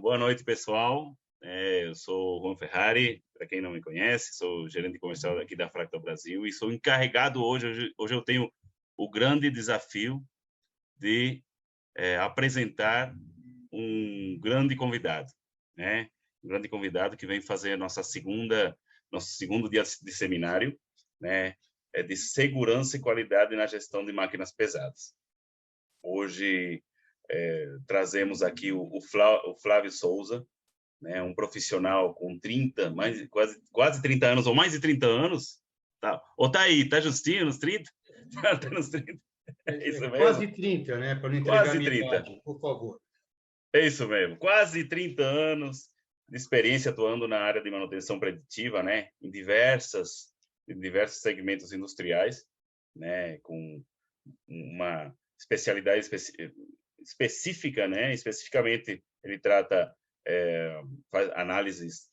Boa noite, pessoal. Eu sou o Juan Ferrari, para quem não me conhece, sou gerente comercial aqui da Fractal Brasil e sou encarregado hoje eu tenho o grande desafio de apresentar um grande convidado, né? Um grande convidado que vem fazer nosso segundo dia de seminário, né? De segurança e qualidade na gestão de máquinas pesadas. Hoje trazemos aqui o Flávio Souza, né, um profissional com quase 30 anos, ou mais de 30 anos, tá? Ou tá aí, tá justinho nos 30? Tá nos 30. É isso mesmo? Quase 30, né? Para não entregar Quase a minha 30. idade, por favor. É isso mesmo, quase 30 anos de experiência atuando na área de manutenção preditiva, né, em diversos segmentos industriais, né, com uma especialidade específica, né, especificamente ele trata faz análises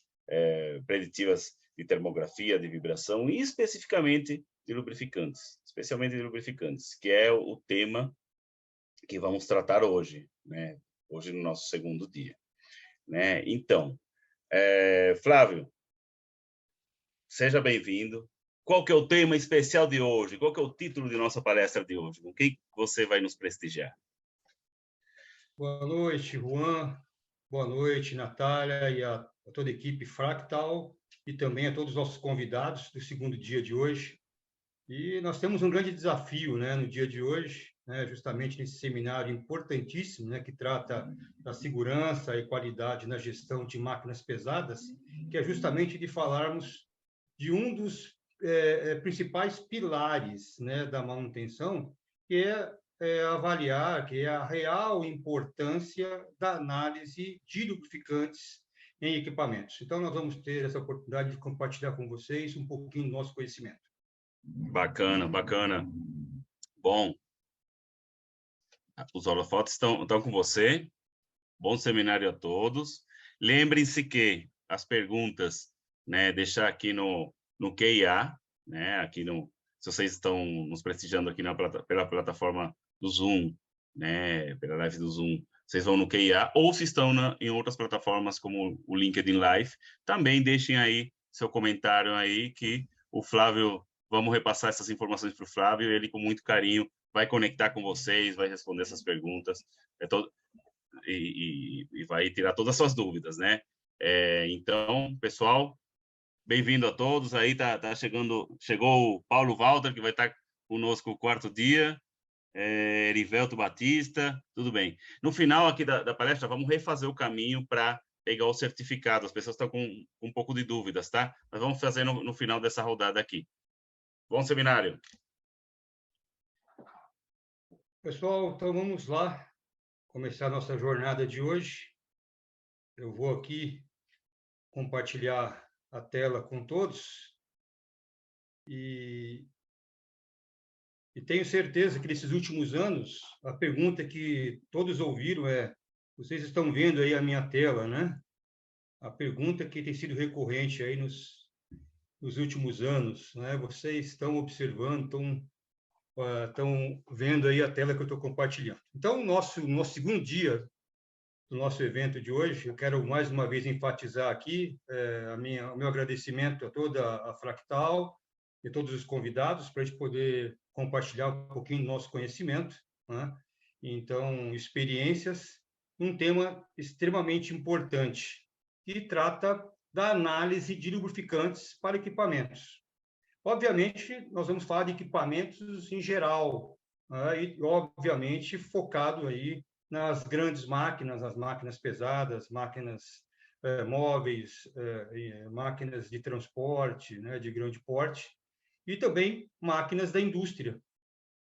preditivas de termografia, de vibração e especificamente de lubrificantes, especialmente de lubrificantes, que é o tema que vamos tratar hoje, né? Hoje no nosso segundo dia, né? Então, Flávio, seja bem-vindo. Qual que é o tema especial de hoje? Qual que é o título de nossa palestra de hoje? Com quem você vai nos prestigiar? Boa noite, Juan. Boa noite, Natália, e a toda a equipe Fractal, e também a todos os nossos convidados do segundo dia de hoje. E nós temos um grande desafio, né, no dia de hoje, né, justamente nesse seminário importantíssimo, né, que trata da segurança e qualidade na gestão de máquinas pesadas, que é justamente de falarmos de um dos principais pilares, né, da manutenção, que é avaliar, que é a real importância da análise de lubrificantes em equipamentos. Então, nós vamos ter essa oportunidade de compartilhar com vocês um pouquinho do nosso conhecimento. Bacana, bacana. Bom, os holofotes estão com você. Bom seminário a todos. Lembrem-se que as perguntas, né, deixar aqui no QIA, né, se vocês estão nos prestigiando aqui pela plataforma do Zoom, né, pela live do Zoom, vocês vão no QIA, ou se estão em outras plataformas como o LinkedIn Live, também deixem aí seu comentário aí que o Flávio, vamos repassar essas informações para o Flávio, ele com muito carinho vai conectar com vocês, vai responder essas perguntas. E vai tirar todas as suas dúvidas, né? Então, pessoal, bem-vindo a todos. Aí chegou o Paulo Walter, que vai estar conosco o quarto dia, Erivelto Batista, tudo bem. No final aqui da palestra, vamos refazer o caminho para pegar o certificado. As pessoas estão com um pouco de dúvidas, tá? Mas vamos fazer no final dessa rodada aqui. Bom seminário. Pessoal, então vamos lá começar a nossa jornada de hoje. Eu vou aqui compartilhar a tela com todos e tenho certeza que nesses últimos anos a pergunta que todos ouviram vocês estão vendo aí a minha tela, né? A pergunta que tem sido recorrente aí nos últimos anos, né? Vocês estão observando, estão vendo aí a tela que eu estou compartilhando. Então, nosso segundo dia do nosso evento de hoje, eu quero mais uma vez enfatizar aqui o meu agradecimento a toda a Fractal e todos os convidados para a gente poder compartilhar um pouquinho do nosso conhecimento, né? Então, experiências, um tema extremamente importante que trata da análise de lubrificantes para equipamentos. Obviamente, nós vamos falar de equipamentos em geral, né? E, obviamente, focado aí nas grandes máquinas, as máquinas pesadas, máquinas móveis, máquinas de transporte, né, de grande porte, e também máquinas da indústria,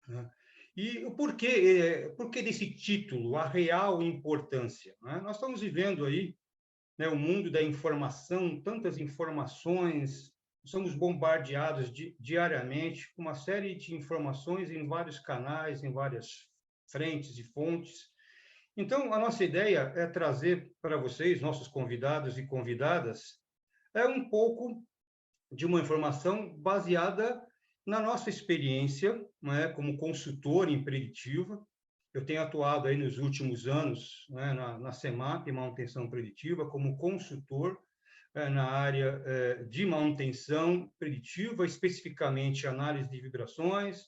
né? E o porquê desse título, a real importância, né? Nós estamos vivendo aí, né, o mundo da informação, tantas informações, somos bombardeados diariamente com uma série de informações em vários canais, em várias frentes e fontes. Então, a nossa ideia é trazer para vocês, nossos convidados e convidadas, um pouco de uma informação baseada na nossa experiência, né, como consultor em preditiva, eu tenho atuado aí nos últimos anos, né, na CEMAP, manutenção preditiva, como consultor na área de manutenção preditiva, especificamente análise de vibrações,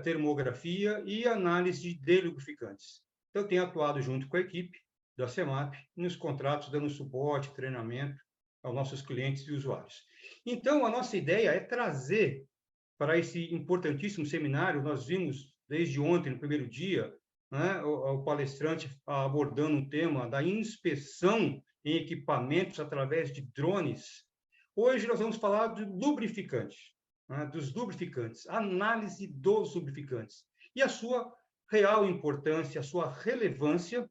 termografia e análise de lubrificantes. Então, eu tenho atuado junto com a equipe da CEMAP nos contratos, dando suporte, treinamento aos nossos clientes e usuários. Então, a nossa ideia é trazer para esse importantíssimo seminário, nós vimos desde ontem, no primeiro dia, né, o palestrante abordando um tema da inspeção em equipamentos através de drones. Hoje nós vamos falar de lubrificantes, né, dos lubrificantes, análise dos lubrificantes e a sua real importância, a sua relevância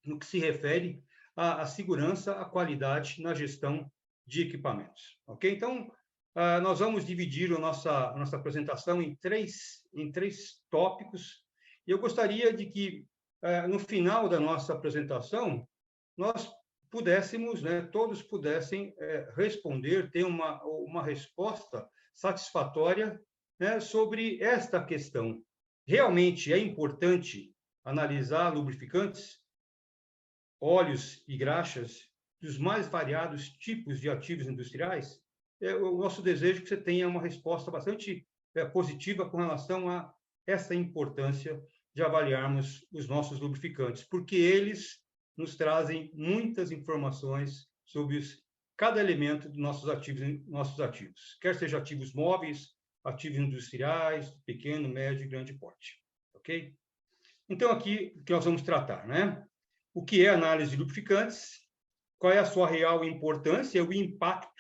no que se refere à segurança, à qualidade na gestão de equipamentos. Ok? Então, nós vamos dividir a nossa apresentação em três tópicos. E eu gostaria de que, no final da nossa apresentação, nós pudéssemos, né, todos pudessem responder, ter uma resposta satisfatória, né, sobre esta questão. Realmente é importante analisar lubrificantes, óleos e graxas dos mais variados tipos de ativos industriais? O nosso desejo é que você tenha uma resposta bastante positiva com relação a essa importância de avaliarmos os nossos lubrificantes, porque eles nos trazem muitas informações sobre cada elemento dos nossos ativos, quer sejam ativos móveis, ativos industriais, pequeno, médio e grande porte. Ok? Então, aqui, o que nós vamos tratar, né? O que é análise de lubrificantes, qual é a sua real importância e o impacto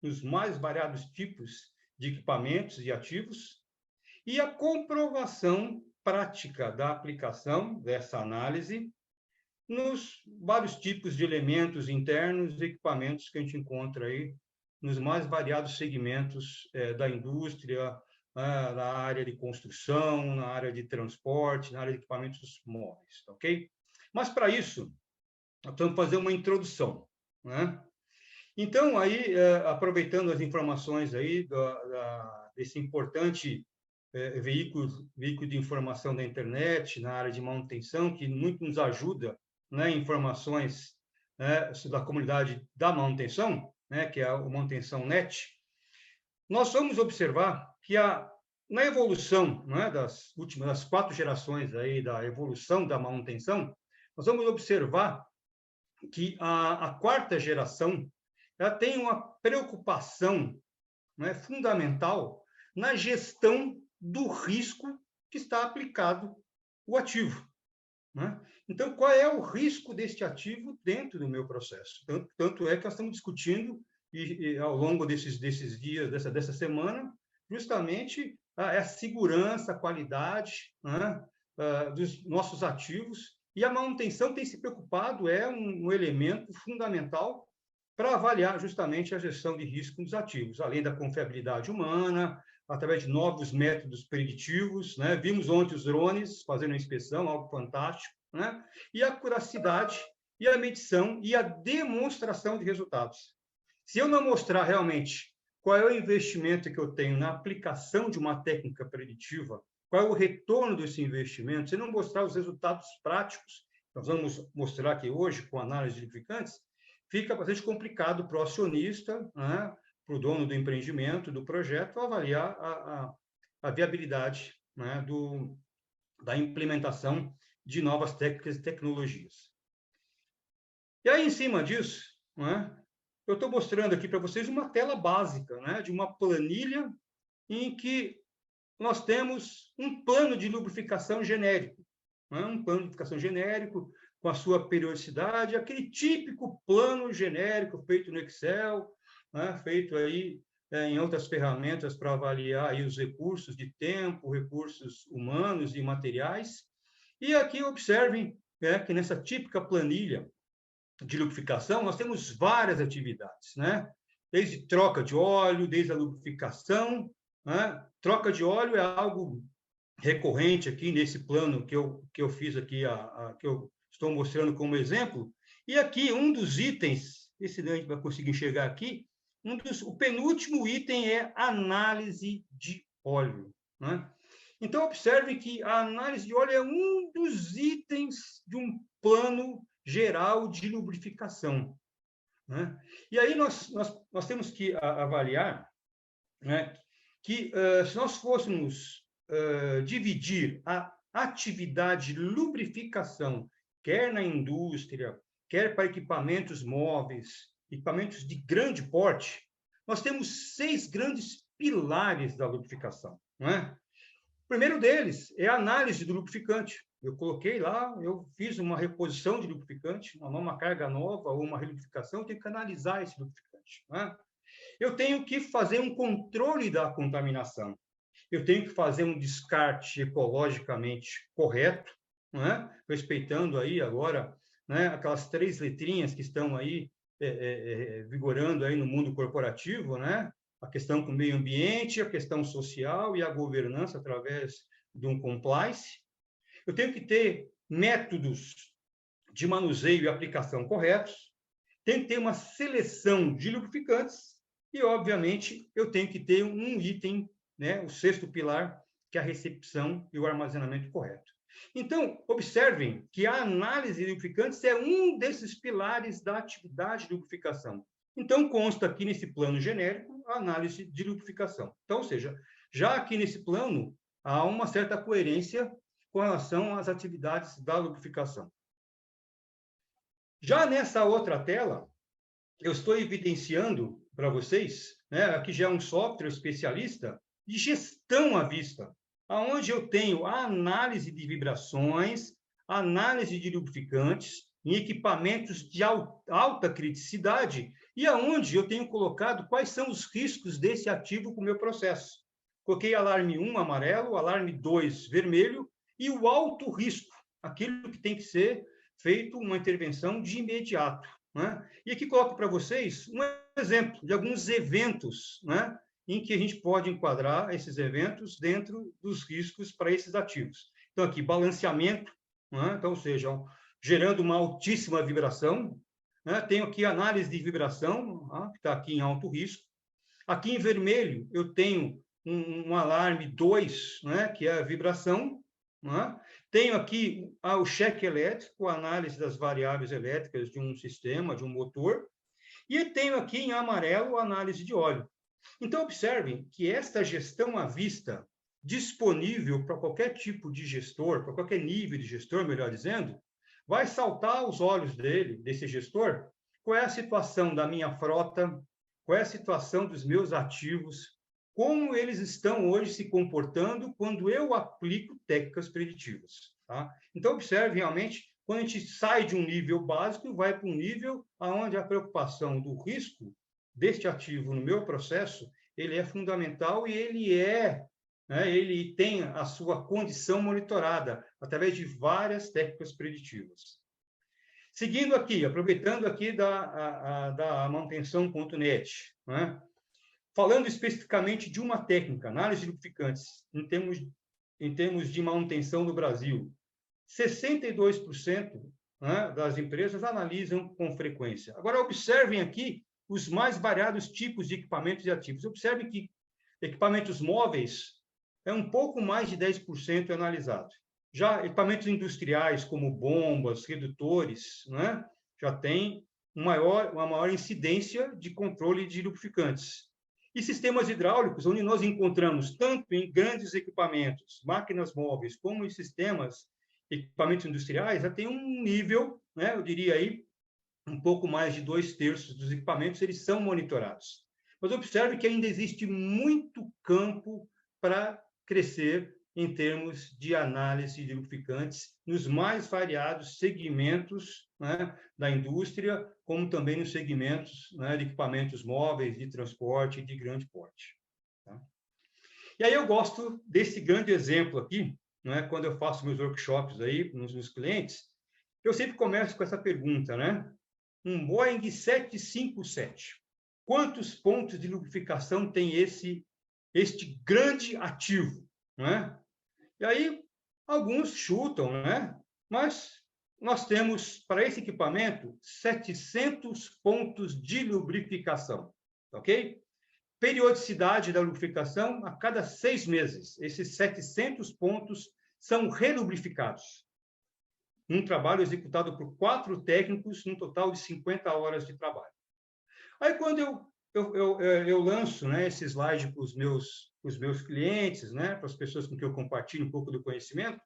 nos mais variados tipos de equipamentos e ativos, e a comprovação prática da aplicação dessa análise nos vários tipos de elementos internos e equipamentos que a gente encontra aí nos mais variados segmentos da indústria, na área de construção, na área de transporte, na área de equipamentos móveis, ok? Mas, para isso, nós vamos fazer uma introdução, né? Então, aí, aproveitando as informações aí desse importante veículo de informação da internet, na área de manutenção, que muito nos ajuda, né, informações, né, da comunidade da manutenção, né, que é a Manutenção Net, nós vamos observar que na evolução, né, das 4 gerações aí da evolução da manutenção, nós vamos observar que a 4ª geração ela tem uma preocupação, né, fundamental na gestão do risco que está aplicado o ativo, né? Então, qual é o risco deste ativo dentro do meu processo? Tanto é que nós estamos discutindo ao longo desses dias, dessa semana, justamente a segurança, a qualidade, né, dos nossos ativos, e a manutenção tem se preocupado, é um elemento fundamental para avaliar justamente a gestão de risco dos ativos, além da confiabilidade humana, através de novos métodos preditivos, né? Vimos ontem os drones fazendo a inspeção, algo fantástico, né? E a curacidade, e a medição, e a demonstração de resultados. Se eu não mostrar realmente qual é o investimento que eu tenho na aplicação de uma técnica preditiva, qual é o retorno desse investimento, se não mostrar os resultados práticos, nós vamos mostrar aqui hoje com análise de lubrificantes, fica bastante complicado para o acionista, né, para o dono do empreendimento, do projeto, avaliar a viabilidade, né, da implementação de novas técnicas e tecnologias. E aí, em cima disso, né, eu estou mostrando aqui para vocês uma tela básica, né, de uma planilha em que nós temos um plano de lubrificação genérico, né, um plano de lubrificação genérico com a sua periodicidade, aquele típico plano genérico feito no Excel, né, feito aí em outras ferramentas para avaliar aí os recursos de tempo, recursos humanos e materiais. E aqui observem que nessa típica planilha de lubrificação nós temos várias atividades, né? Desde troca de óleo, desde a lubrificação, né? Troca de óleo é algo recorrente aqui nesse plano que eu fiz aqui, que eu estou mostrando como exemplo. E aqui um dos itens, esse a gente vai conseguir enxergar aqui, o penúltimo item é análise de óleo, né? Então, observe que a análise de óleo é um dos itens de um plano geral de lubrificação, né? E aí nós temos que avaliar, né, que se nós fôssemos dividir a atividade de lubrificação, quer na indústria, quer para equipamentos móveis, equipamentos de grande porte, nós temos 6 grandes pilares da lubrificação, não é? O primeiro deles é a análise do lubrificante. Eu coloquei lá, eu fiz uma reposição de lubrificante, uma carga nova ou uma relubrificação, eu tenho que analisar esse lubrificante, né? Eu tenho que fazer um controle da contaminação. Eu tenho que fazer um descarte ecologicamente correto, né? Respeitando aí agora, né, aquelas 3 letrinhas que estão aí vigorando aí no mundo corporativo, né? A questão com o meio ambiente, a questão social e a governança através de um compliance. Eu tenho que ter métodos de manuseio e aplicação corretos, tenho que ter uma seleção de lubrificantes e, obviamente, eu tenho que ter um item, né, o 6º pilar, que é a recepção e o armazenamento correto. Então, observem que a análise de lubrificantes é um desses pilares da atividade de lubrificação. Então, consta aqui nesse plano genérico a análise de lubrificação. Então, ou seja, já aqui nesse plano há uma certa coerência com relação às atividades da lubrificação. Já nessa outra tela, eu estou evidenciando para vocês, né, aqui já é um software especialista de gestão à vista, onde eu tenho a análise de vibrações, análise de lubrificantes, em equipamentos de alta criticidade, e aonde eu tenho colocado quais são os riscos desse ativo com o meu processo. Coloquei alarme 1 amarelo, alarme 2 vermelho, e o alto risco, aquilo que tem que ser feito uma intervenção de imediato, né? E aqui coloco para vocês um exemplo de alguns eventos, né, em que a gente pode enquadrar esses eventos dentro dos riscos para esses ativos. Então, aqui, balanceamento, né? Então, ou seja, gerando uma altíssima vibração, né? Tenho aqui análise de vibração, né, que está aqui em alto risco. Aqui em vermelho, eu tenho um alarme 2, né, que é a vibração, né? Tenho aqui o cheque elétrico, a análise das variáveis elétricas de um sistema, de um motor, e tenho aqui em amarelo a análise de óleo. Então, observem que esta gestão à vista, disponível para qualquer tipo de gestor, para qualquer nível de gestor, melhor dizendo, vai saltar aos olhos desse gestor, qual é a situação da minha frota, qual é a situação dos meus ativos, como eles estão hoje se comportando quando eu aplico técnicas preditivas, tá? Então, observe realmente, quando a gente sai de um nível básico e vai para um nível onde a preocupação do risco deste ativo no meu processo, ele é fundamental e ele tem a sua condição monitorada através de várias técnicas preditivas. Seguindo aqui, aproveitando aqui da manutenção.net, né? Falando especificamente de uma técnica, análise de lubrificantes, em termos de manutenção no Brasil, 62%, né, das empresas analisam com frequência. Agora, observem aqui os mais variados tipos de equipamentos e ativos. Observem que equipamentos móveis é um pouco mais de 10% analisado. Já equipamentos industriais, como bombas, redutores, né, já tem uma maior incidência de controle de lubrificantes. E sistemas hidráulicos, onde nós encontramos tanto em grandes equipamentos, máquinas móveis, como em equipamentos industriais, já tem um nível, né, eu diria aí, um pouco mais de 2/3 dos equipamentos, eles são monitorados. Mas observe que ainda existe muito campo para crescer em termos de análise de lubrificantes nos mais variados segmentos, né, da indústria, como também nos segmentos, né, de equipamentos móveis, de transporte e de grande porte. Tá? E aí eu gosto desse grande exemplo aqui, né, quando eu faço meus workshops aí nos meus clientes, eu sempre começo com essa pergunta, né? Um Boeing 757, quantos pontos de lubrificação tem este grande ativo, né? E aí, alguns chutam, né? Mas nós temos, para esse equipamento, 700 pontos de lubrificação, ok? periodicidade da lubrificação a cada 6 meses. Esses 700 pontos são relubrificados. Um trabalho executado por 4 técnicos, num total de 50 horas de trabalho. Aí, quando eu lanço, né, esse slide para os meus clientes, né, para as pessoas com quem eu compartilho um pouco do conhecimento,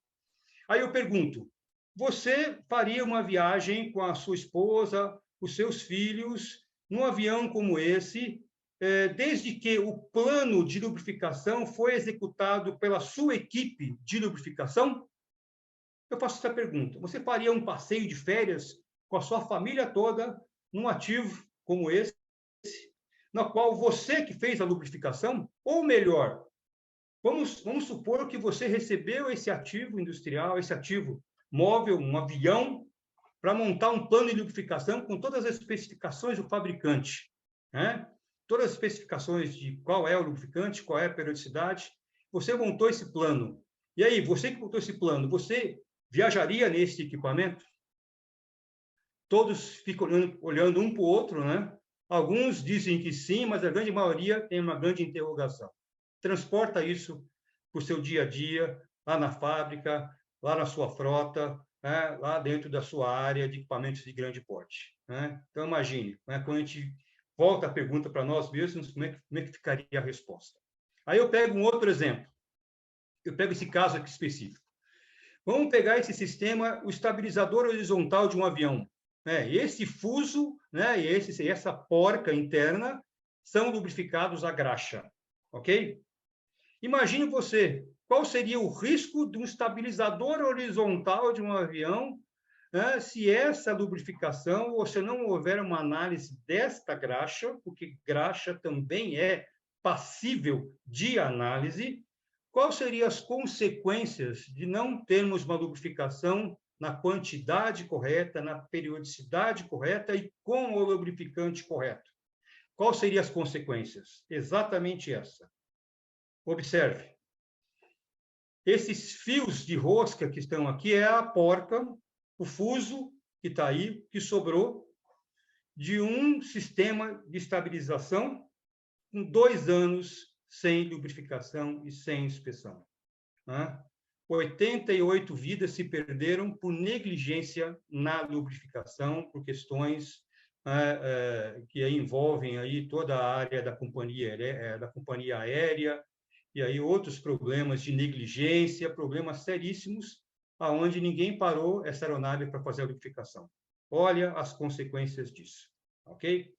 aí eu pergunto, você faria uma viagem com a sua esposa, os seus filhos, num avião como esse, desde que o plano de lubrificação foi executado pela sua equipe de lubrificação? Eu faço essa pergunta. Você faria um passeio de férias com a sua família toda num ativo como esse, na qual você que fez a lubrificação? Ou melhor, vamos supor que você recebeu esse ativo industrial, esse ativo móvel, um avião, para montar um plano de lubrificação com todas as especificações do fabricante, né? Todas as especificações de qual é o lubrificante, qual é a periodicidade. Você montou esse plano. E aí, você que montou esse plano, você viajaria nesse equipamento? Todos ficam olhando um para o outro, né? Alguns dizem que sim, mas a grande maioria tem uma grande interrogação. Transporta isso para o seu dia a dia, lá na fábrica, lá na sua frota, né? Lá dentro da sua área de equipamentos de grande porte, né? Então, imagine, né? Quando a gente volta a pergunta para nós mesmos, como é que ficaria a resposta? Aí eu pego um outro exemplo. Eu pego esse caso aqui específico. Vamos pegar esse sistema, o estabilizador horizontal de um avião. Esse fuso, né, e essa porca interna são lubrificados a graxa, ok? Imagine você, qual seria o risco de um estabilizador horizontal de um avião, né, se essa lubrificação, ou se não houver uma análise desta graxa, porque graxa também é passível de análise. Quais seriam as consequências de não termos uma lubrificação na quantidade correta, na periodicidade correta e com o lubrificante correto? Quais seriam as consequências? Exatamente essa. Observe. Esses fios de rosca que estão aqui é a porca, o fuso que está aí, que sobrou de um sistema de estabilização com 2 anos sem lubrificação e sem inspeção. 88 vidas se perderam por negligência na lubrificação, por questões que envolvem aí toda a área da companhia aérea, e aí outros problemas de negligência, problemas seríssimos, aonde ninguém parou essa aeronave para fazer a lubrificação. Olha as consequências disso, ok?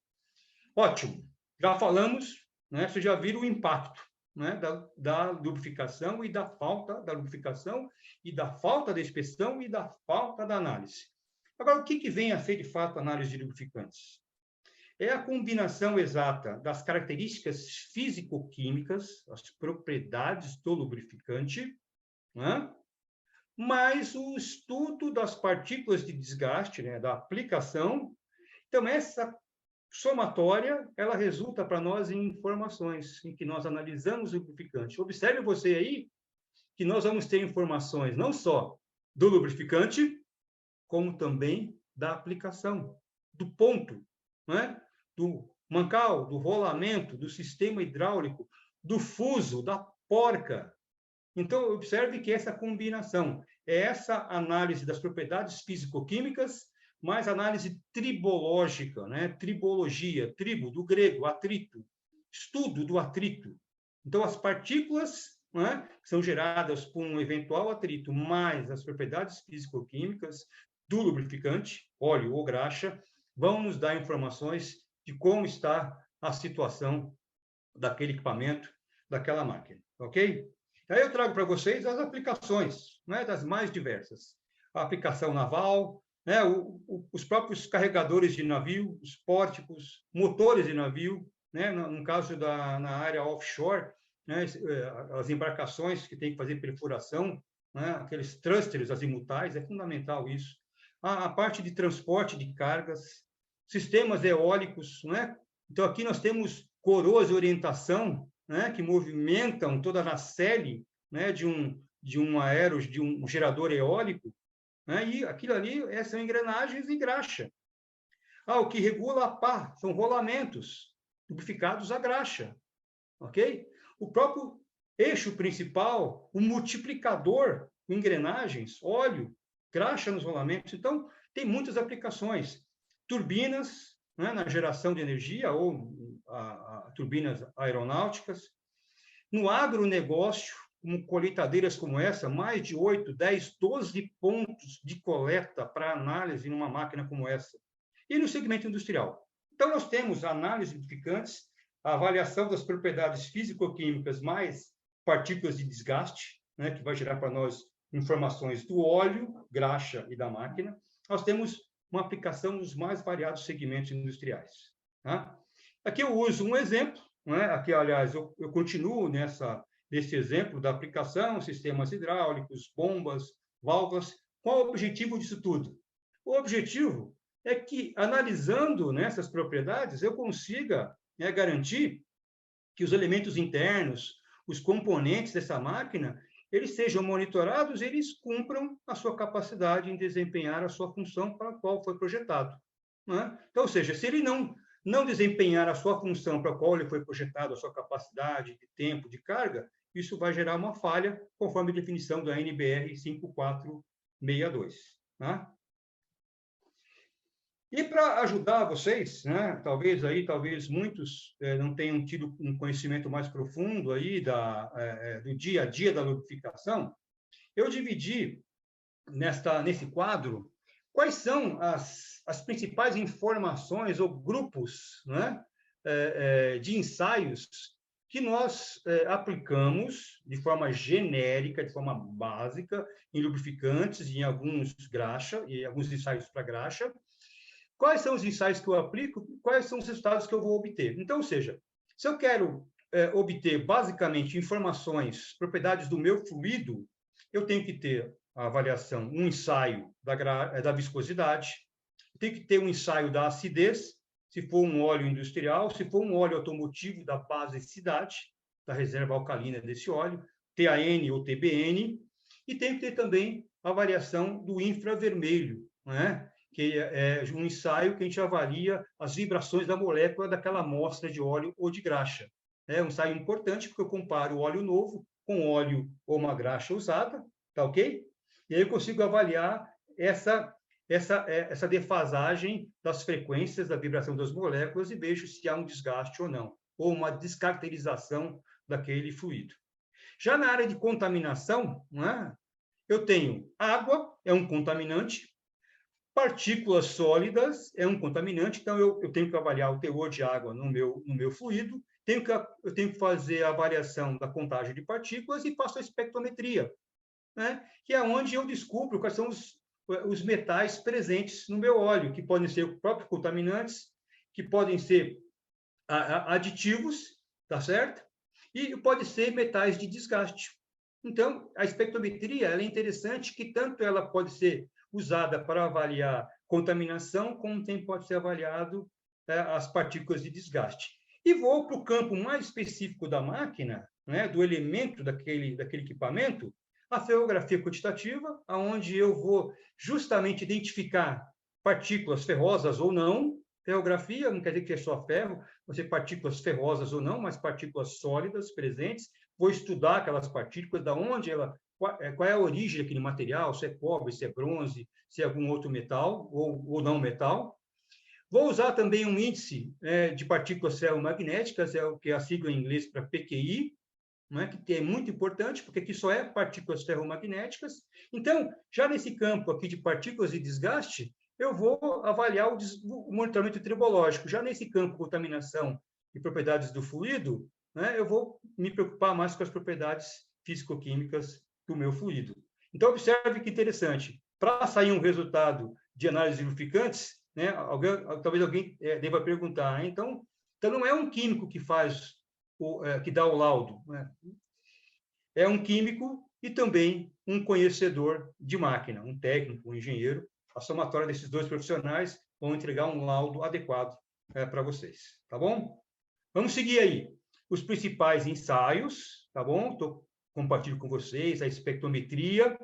Ótimo, já falamos, né? Vocês já viram o impacto, né, da lubrificação e da falta da lubrificação e da falta da inspeção e da falta da análise. Agora, o que vem a ser, de fato, a análise de lubrificantes? É a combinação exata das características físico-químicas, as propriedades do lubrificante, né, mais o estudo das partículas de desgaste, né, da aplicação. Então, essa somatória, ela resulta para nós em informações, em que nós analisamos o lubrificante. Observe você aí que nós vamos ter informações não só do lubrificante, como também da aplicação, do ponto, né? Do mancal, do rolamento, do sistema hidráulico, do fuso, da porca. Então, observe que essa combinação é essa análise das propriedades físico-químicas, mais análise tribológica, né? Tribologia, tribo, do grego, atrito, estudo do atrito. Então, as partículas, né, que são geradas por um eventual atrito, mais as propriedades físico-químicas do lubrificante, óleo ou graxa, vão nos dar informações de como está a situação daquele equipamento, daquela máquina, ok? Aí eu trago para vocês as aplicações, né, das mais diversas. A aplicação naval, né, os próprios carregadores de navio, os pórticos, motores de navio, né, no caso na área offshore, né, as embarcações que têm que fazer perfuração, né, aqueles thrusters azimutais, é fundamental isso. A parte de transporte de cargas, sistemas eólicos, né? Então, aqui nós temos coroas de orientação, né, que movimentam toda a nacelle, né, de um gerador eólico, né, e aquilo ali são engrenagens e graxa. O que regula a pá são rolamentos lubrificados a graxa. ok? O próprio eixo principal, o multiplicador, engrenagens, óleo, graxa nos rolamentos. Então, tem muitas aplicações. Turbinas, né, na geração de energia, ou turbinas aeronáuticas. No agronegócio, colheitadeiras como essa, mais de 8, 10, 12 pontos de coleta para análise numa máquina como essa. E no segmento industrial. Então, nós temos análise de lubrificantes, a avaliação das propriedades físico-químicas mais partículas de desgaste, né, que vai gerar para nós informações do óleo, graxa e da máquina. Nós temos uma aplicação nos mais variados segmentos industriais. Tá? Aqui eu uso um exemplo, né? Aqui, aliás, eu continuo nesse exemplo da aplicação, sistemas hidráulicos, bombas, válvulas. Qual o objetivo disso tudo? O objetivo é que, analisando essas propriedades, eu consiga garantir que os elementos internos, os componentes dessa máquina, eles sejam monitorados e eles cumpram a sua capacidade em desempenhar a sua função para a qual foi projetado. Né? Então, ou seja, se ele não desempenhar a sua função para a qual ele foi projetado, a sua capacidade de tempo, de carga, isso vai gerar uma falha, conforme a definição da NBR 5462. Tá? E para ajudar vocês, né, talvez muitos não tenham tido um conhecimento mais profundo aí do dia a dia da lubrificação, eu dividi nesse quadro quais são as principais informações ou grupos, né, de ensaios que nós aplicamos de forma genérica, de forma básica, em lubrificantes, em alguns graxa, e alguns ensaios para graxa. Quais são os ensaios que eu aplico? Quais são os resultados que eu vou obter? Então, ou seja, se eu quero obter, basicamente, informações, propriedades do meu fluido, eu tenho que ter a avaliação, um ensaio da viscosidade, tenho que ter um ensaio da acidez, se for um óleo industrial, se for um óleo automotivo, da basicidade, da reserva alcalina desse óleo, TAN ou TBN, e tenho que ter também a variação do infravermelho, né? Que é um ensaio que a gente avalia as vibrações da molécula daquela amostra de óleo ou de graxa. É um ensaio importante, porque eu comparo o óleo novo com óleo ou uma graxa usada, tá ok? E aí eu consigo avaliar essa defasagem das frequências da vibração das moléculas e vejo se há um desgaste ou não, ou uma descaracterização daquele fluido. Já na área de contaminação, né, eu tenho água, é um contaminante, partículas sólidas é um contaminante, então eu tenho que avaliar o teor de água no meu fluido, eu tenho que fazer a avaliação da contagem de partículas e faço a espectrometria, né? Que é onde eu descubro quais são os metais presentes no meu óleo, que podem ser próprios contaminantes, que podem ser aditivos, tá certo? E pode ser metais de desgaste. Então, a espectrometria ela é interessante, que tanto ela pode ser usada para avaliar contaminação, como também pode ser avaliado as partículas de desgaste. E vou para o campo mais específico da máquina, né, do elemento daquele equipamento, a ferrografia quantitativa, onde eu vou justamente identificar partículas ferrosas ou não. Ferrografia não quer dizer que é só ferro, pode ser partículas ferrosas ou não, mas partículas sólidas presentes. Vou estudar aquelas partículas, da onde qual é a origem daquele material, se é cobre, se é bronze, se é algum outro metal ou não metal. Vou usar também um índice de partículas ferromagnéticas, é o que é a sigla em inglês para PQI, né, que é muito importante, porque aqui só é partículas ferromagnéticas. Então, já nesse campo aqui de partículas de desgaste, eu vou avaliar o monitoramento tribológico. Já nesse campo de contaminação e propriedades do fluido, né, eu vou me preocupar mais com as propriedades físico-químicas do meu fluido. Então, observe que interessante. Para sair um resultado de análise de lubrificantes, né, talvez alguém deva perguntar, então não é um químico que faz que dá o laudo, né? É um químico e também um conhecedor de máquina, um técnico, um engenheiro. A somatória desses dois profissionais vão entregar um laudo adequado para vocês, tá bom? Vamos seguir aí os principais ensaios, tá bom? Compartilho com vocês a espectrometria.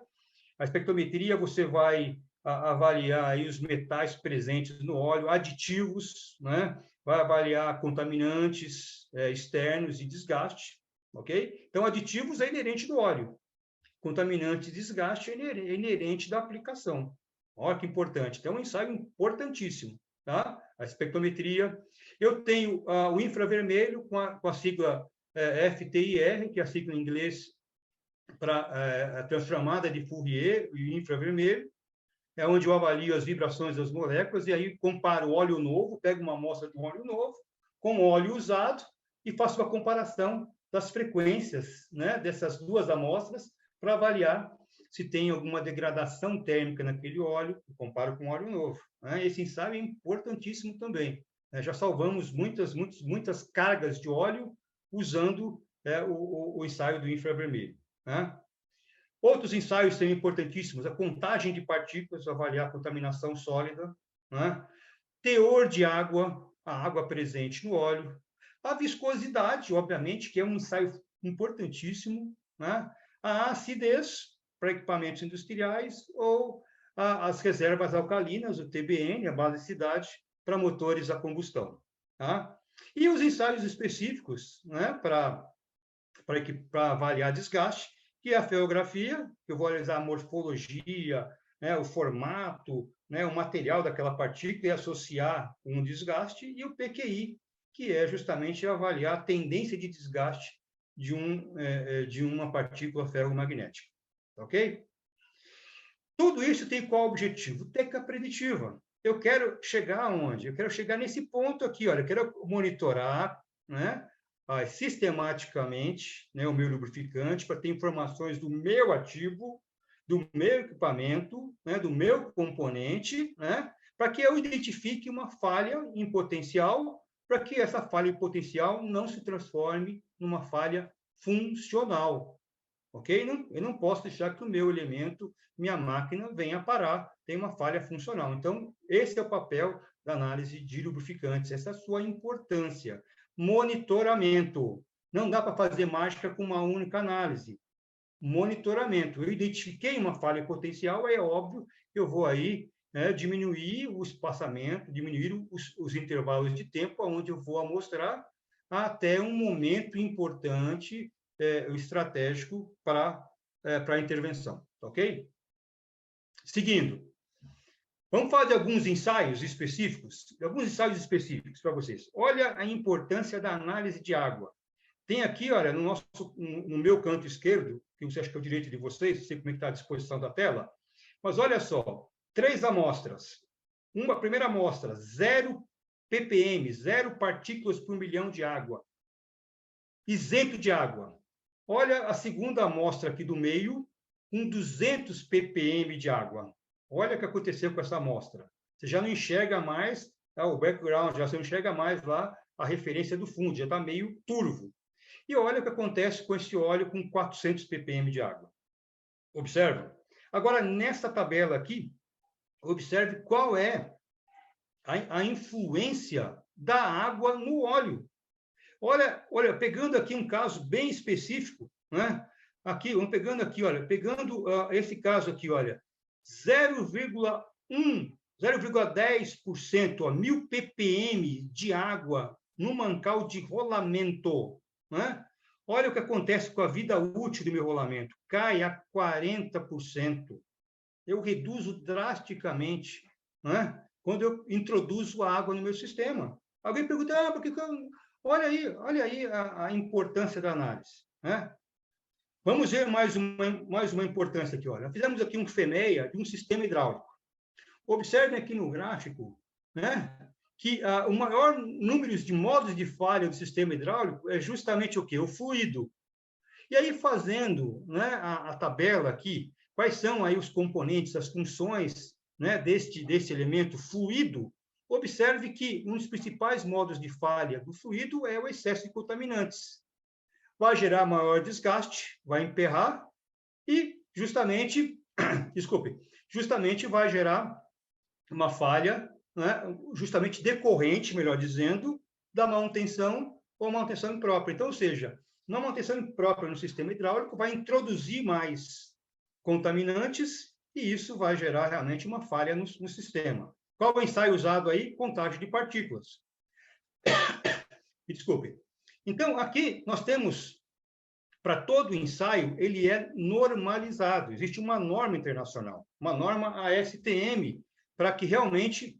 A espectrometria, você vai avaliar aí os metais presentes no óleo, aditivos, né? Vai avaliar contaminantes externos e desgaste, ok? Então, aditivos é inerente do óleo, contaminantes e desgaste é inerente da aplicação. Olha que importante. Então, é um ensaio importantíssimo, tá? A espectrometria. Eu tenho o infravermelho com a sigla FTIR, que é a sigla em inglês para a transformada de Fourier e infravermelho, é onde eu avalio as vibrações das moléculas e aí comparo o óleo novo, pego uma amostra do óleo novo com o óleo usado e faço uma comparação das frequências, né, dessas duas amostras para avaliar se tem alguma degradação térmica naquele óleo, eu comparo com o óleo novo. Né? Esse ensaio é importantíssimo também. Né? Já salvamos muitas cargas de óleo usando o ensaio do infravermelho. Né? Outros ensaios são importantíssimos, a contagem de partículas, avaliar a contaminação sólida, né? Teor de água, a água presente no óleo, a viscosidade, obviamente, que é um ensaio importantíssimo, né? A acidez para equipamentos industriais ou as reservas alcalinas, o TBN, a basicidade, para motores a combustão. Tá? E os ensaios específicos, né? para avaliar desgaste, que é a ferrografia, que eu vou analisar a morfologia, né, o formato, né, o material daquela partícula e associar com o desgaste, e o PQI, que é justamente avaliar a tendência de desgaste de uma partícula ferromagnética. Ok? Tudo isso tem qual objetivo? Técnica preditiva. Eu quero chegar aonde? Eu quero chegar nesse ponto aqui, olha, eu quero monitorar, né, sistematicamente, né, o meu lubrificante para ter informações do meu ativo, do meu equipamento, né, do meu componente, né, para que eu identifique uma falha em potencial, para que essa falha em potencial não se transforme numa falha funcional. Ok? Eu não posso deixar que o meu elemento, minha máquina, venha parar, tem uma falha funcional. Então, esse é o papel da análise de lubrificantes, essa é a sua importância. Monitoramento. Não dá para fazer mágica com uma única análise. Monitoramento. Eu identifiquei uma falha potencial, é óbvio que eu vou aí diminuir o espaçamento, diminuir os intervalos de tempo onde eu vou amostrar até um momento importante estratégico para a intervenção, ok? Seguindo, vamos falar de alguns ensaios específicos para vocês. Olha a importância da análise de água. Tem aqui, olha, no meu canto esquerdo, que você acha que é o direito de vocês, não sei como é que está à disposição da tela, mas olha só, 3 amostras. Uma primeira amostra, 0 ppm, 0 partículas por milhão de água, isento de água. Olha a segunda amostra aqui do meio, com 200 ppm de água. Olha o que aconteceu com essa amostra. Você já não enxerga mais o background, já você não enxerga mais lá a referência do fundo, já está meio turvo. E olha o que acontece com esse óleo com 400 ppm de água. Observa. Agora, nessa tabela aqui, observe qual é a influência da água no óleo. Olha, pegando aqui um caso bem específico, né? Aqui, vamos pegando aqui, olha, pegando esse caso aqui, olha, 0,10%, 1000 ppm de água no mancal de rolamento, né? Olha o que acontece com a vida útil do meu rolamento, cai a 40%. Eu reduzo drasticamente, né? Quando eu introduzo a água no meu sistema. Alguém pergunta, por que eu... Olha aí a importância da análise. Né? Vamos ver mais uma importância aqui. Olha. Fizemos aqui um FEMEA de um sistema hidráulico. Observem aqui no gráfico, né, que o maior número de modos de falha do sistema hidráulico é justamente o quê? O fluido. E aí, fazendo, né, a tabela aqui, quais são aí os componentes, as funções, né, desse elemento fluido, observe que um dos principais modos de falha do fluido é o excesso de contaminantes. Vai gerar maior desgaste, vai emperrar e justamente vai gerar uma falha, né, justamente decorrente, melhor dizendo, da manutenção ou manutenção imprópria. Então, ou seja, na manutenção imprópria no sistema hidráulico vai introduzir mais contaminantes e isso vai gerar realmente uma falha no sistema. Qual é o ensaio usado aí? Contagem de partículas. Desculpe. Então, aqui nós temos, para todo ensaio, ele é normalizado. Existe uma norma internacional, uma norma ASTM, para que realmente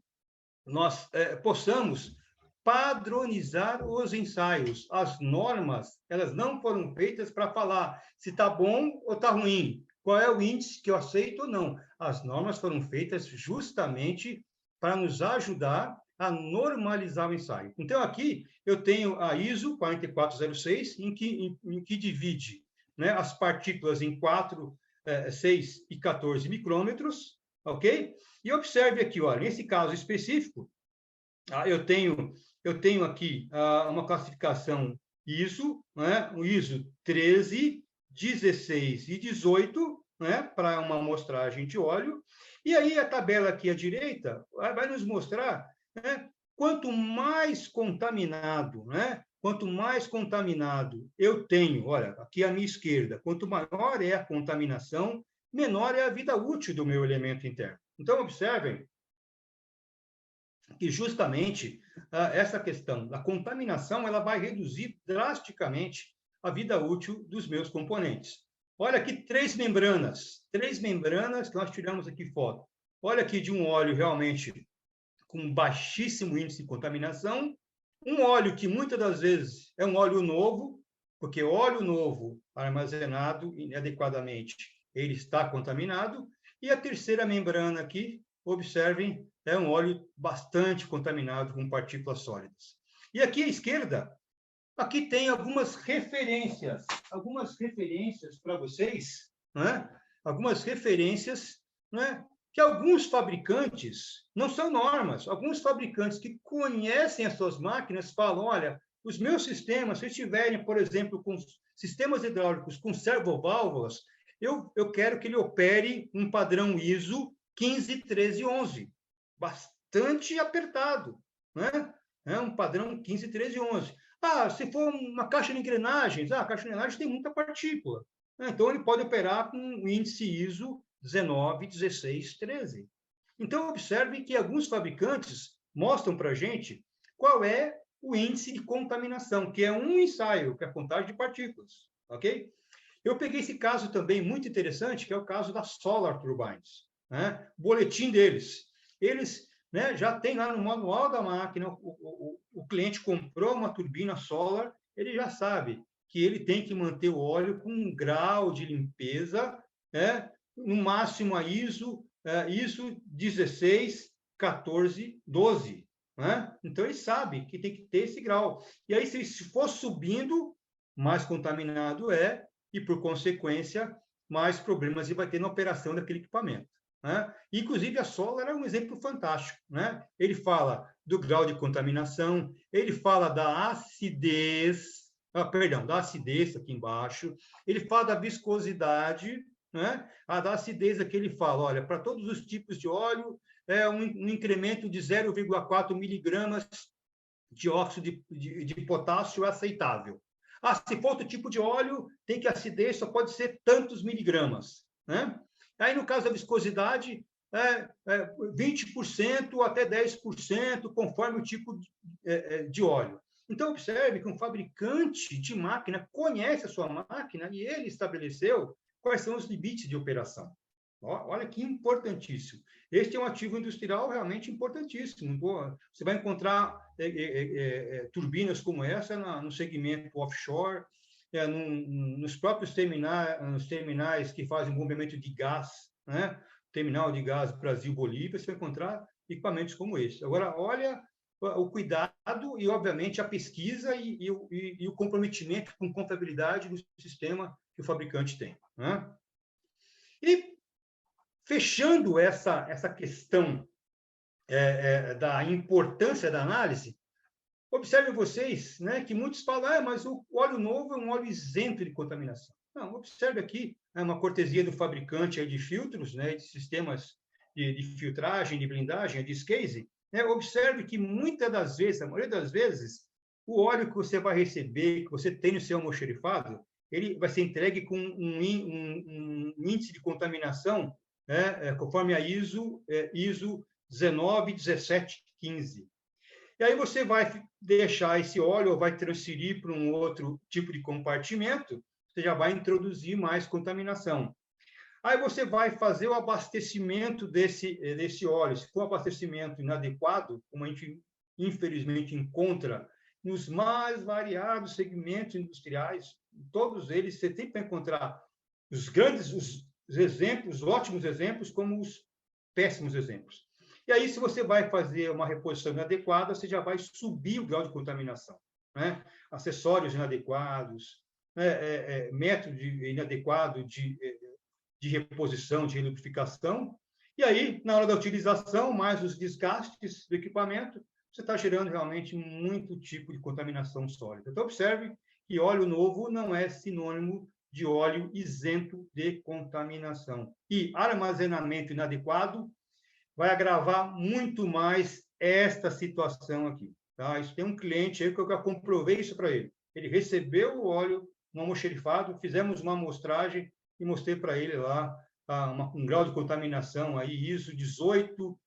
nós possamos padronizar os ensaios. As normas, elas não foram feitas para falar se está bom ou está ruim, qual é o índice que eu aceito ou não. As normas foram feitas justamente para nos ajudar a normalizar o ensaio. Então, aqui eu tenho a ISO 4406, em que divide, né, as partículas em 4, 6 e 14 micrômetros, ok? E observe aqui, olha, nesse caso específico, eu tenho aqui uma classificação ISO, né, o ISO 13, 16 e 18, né, para uma amostragem de óleo. E aí a tabela aqui à direita vai nos mostrar, né, quanto mais contaminado, né, quanto mais contaminado eu tenho, olha, aqui à minha esquerda, quanto maior é a contaminação, menor é a vida útil do meu elemento interno. Então, observem que justamente essa questão da contaminação ela vai reduzir drasticamente a vida útil dos meus componentes. Olha aqui três membranas que nós tiramos aqui foto. Olha aqui de um óleo realmente com baixíssimo índice de contaminação, um óleo que muitas das vezes é um óleo novo, porque óleo novo armazenado inadequadamente, ele está contaminado, e a terceira membrana aqui, observem, é um óleo bastante contaminado com partículas sólidas. E aqui à esquerda, aqui tem algumas referências para vocês, né? Algumas referências, né? Que alguns fabricantes, não são normas, alguns fabricantes que conhecem as suas máquinas falam, olha, os meus sistemas, se estiverem, por exemplo, com sistemas hidráulicos com servoválvulas, eu quero que ele opere um padrão ISO 1513111, bastante apertado, né? É um padrão 1513111. Se for uma caixa de engrenagens, a caixa de engrenagens tem muita partícula, né? Então ele pode operar com um índice ISO 19, 16, 13. Então, observe que alguns fabricantes mostram para a gente qual é o índice de contaminação, que é um ensaio, que é a contagem de partículas, ok? Eu peguei esse caso também muito interessante, que é o caso da Solar Turbines, né? O boletim deles. Eles, né, já tem lá no manual da máquina, o cliente comprou uma turbina Solar, ele já sabe que ele tem que manter o óleo com um grau de limpeza, né, no máximo a ISO 16, 14, 12. Né? Então, ele sabe que tem que ter esse grau. E aí, se for subindo, mais contaminado é, e, por consequência, mais problemas ele vai ter na operação daquele equipamento. Né? Inclusive, a Solar é um exemplo fantástico. Né? Ele fala do grau de contaminação, ele fala da acidez, da acidez aqui embaixo, ele fala da viscosidade, né? Da acidez aqui ele fala, olha, para todos os tipos de óleo, um incremento de 0,4 miligramas de óxido de potássio é aceitável. Se for outro tipo de óleo, tem que a acidez só pode ser tantos miligramas. Né? Aí, no caso da viscosidade, 20% até 10%, conforme o tipo de óleo. Então, observe que um fabricante de máquina conhece a sua máquina e ele estabeleceu quais são os limites de operação. Olha que importantíssimo. Este é um ativo industrial realmente importantíssimo. Você vai encontrar turbinas como essa no segmento offshore, nos próprios terminais que fazem bombeamento de gás, né? Terminal de gás Brasil-Bolívia, você vai encontrar equipamentos como esse. Agora, olha o cuidado e, obviamente, a pesquisa e o comprometimento com confiabilidade do sistema que o fabricante tem. Né? E, fechando essa questão da importância da análise, observem vocês, né, que muitos falam, mas o óleo novo é um óleo isento de contaminação. Não, observe aqui uma cortesia do fabricante de filtros, né, de sistemas de filtragem, de blindagem, de descase. Né, observe que muitas das vezes, a maioria das vezes, o óleo que você vai receber, que você tem no seu almoxarifado, ele vai ser entregue com um índice de contaminação conforme a ISO 191715. E aí você vai deixar esse óleo, ou vai transferir para um outro tipo de compartimento, você já vai introduzir mais contaminação. Aí você vai fazer o abastecimento desse óleo. Se for um abastecimento inadequado, como a gente infelizmente encontra nos mais variados segmentos industriais, todos eles você tem que encontrar os grandes, os exemplos, os ótimos exemplos, como os péssimos exemplos. E aí, se você vai fazer uma reposição inadequada, você já vai subir o grau de contaminação, né? Acessórios inadequados, método inadequado de reposição, de lubrificação. E aí, na hora da utilização, mais os desgastes do equipamento, você está gerando realmente muito tipo de contaminação sólida. Então, observe que óleo novo não é sinônimo de óleo isento de contaminação. E armazenamento inadequado vai agravar muito mais esta situação aqui. Tá? Isso tem um cliente aí que eu já comprovei isso para ele. Ele recebeu o óleo no almoxerifado, fizemos uma amostragem e mostrei para ele lá um grau de contaminação aí, ISO 18,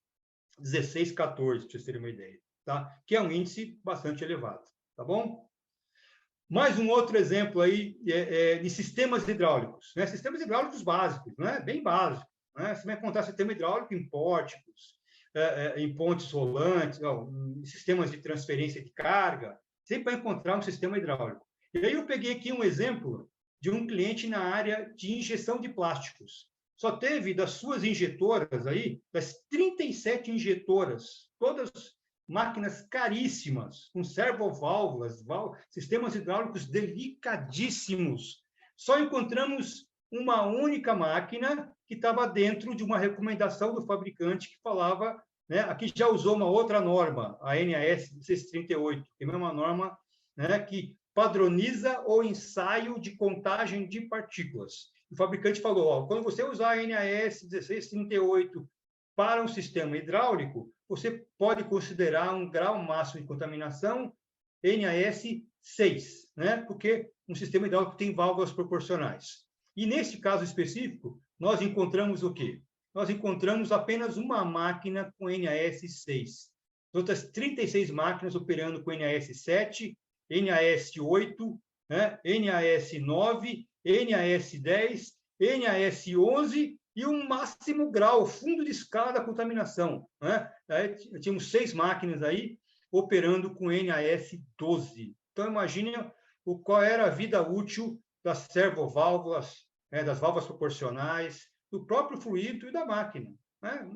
16, 14, para vocês terem uma ideia, tá? Que é um índice bastante elevado, tá bom? Mais um outro exemplo aí de sistemas hidráulicos, né? Sistemas hidráulicos básicos, né? Bem básicos, né? Você vai encontrar sistema hidráulico em pórticos, em pontes rolantes, em sistemas de transferência de carga, sempre vai encontrar um sistema hidráulico. E aí eu peguei aqui um exemplo de um cliente na área de injeção de plásticos. Só teve das suas injetoras aí, das 37 injetoras, todas máquinas caríssimas, com servoválvulas, sistemas hidráulicos delicadíssimos. Só encontramos uma única máquina que estava dentro de uma recomendação do fabricante que falava, né, aqui já usou uma outra norma, a NAS 1638, que é uma norma, né, que padroniza o ensaio de contagem de partículas. O fabricante falou, ó, quando você usar a NAS 1638 para um sistema hidráulico, você pode considerar um grau máximo de contaminação NAS 6, né? Porque um sistema hidráulico tem válvulas proporcionais. E nesse caso específico, nós encontramos o quê? Nós encontramos apenas uma máquina com NAS 6. Outras 36 máquinas operando com NAS 7, NAS 8, né? NAS 9, NAS 10, NAS 11 e um máximo grau, fundo de escala da contaminação, né? Tínhamos 6 máquinas aí operando com NAS 12. Então, imagine qual era a vida útil das servoválvulas, né? Das válvulas proporcionais, do próprio fluido e da máquina, né?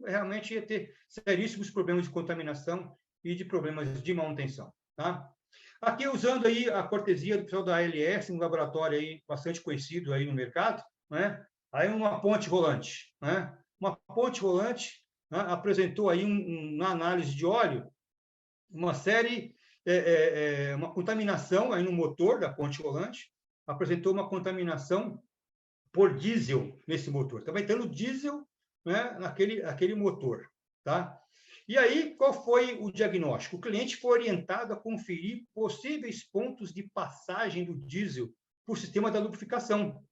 Realmente ia ter seríssimos problemas de contaminação e de problemas de manutenção, tá? Aqui, usando aí a cortesia do pessoal da ALS, um laboratório aí bastante conhecido aí no mercado, né? Aí uma ponte rolante, né? Uma ponte rolante, né? Apresentou aí na análise de óleo uma série, uma contaminação aí no motor da ponte rolante, apresentou uma contaminação por diesel nesse motor. Estava entrando diesel, né, naquele motor, tá? E aí, qual foi o diagnóstico? O cliente foi orientado a conferir possíveis pontos de passagem do diesel por sistema da lubrificação,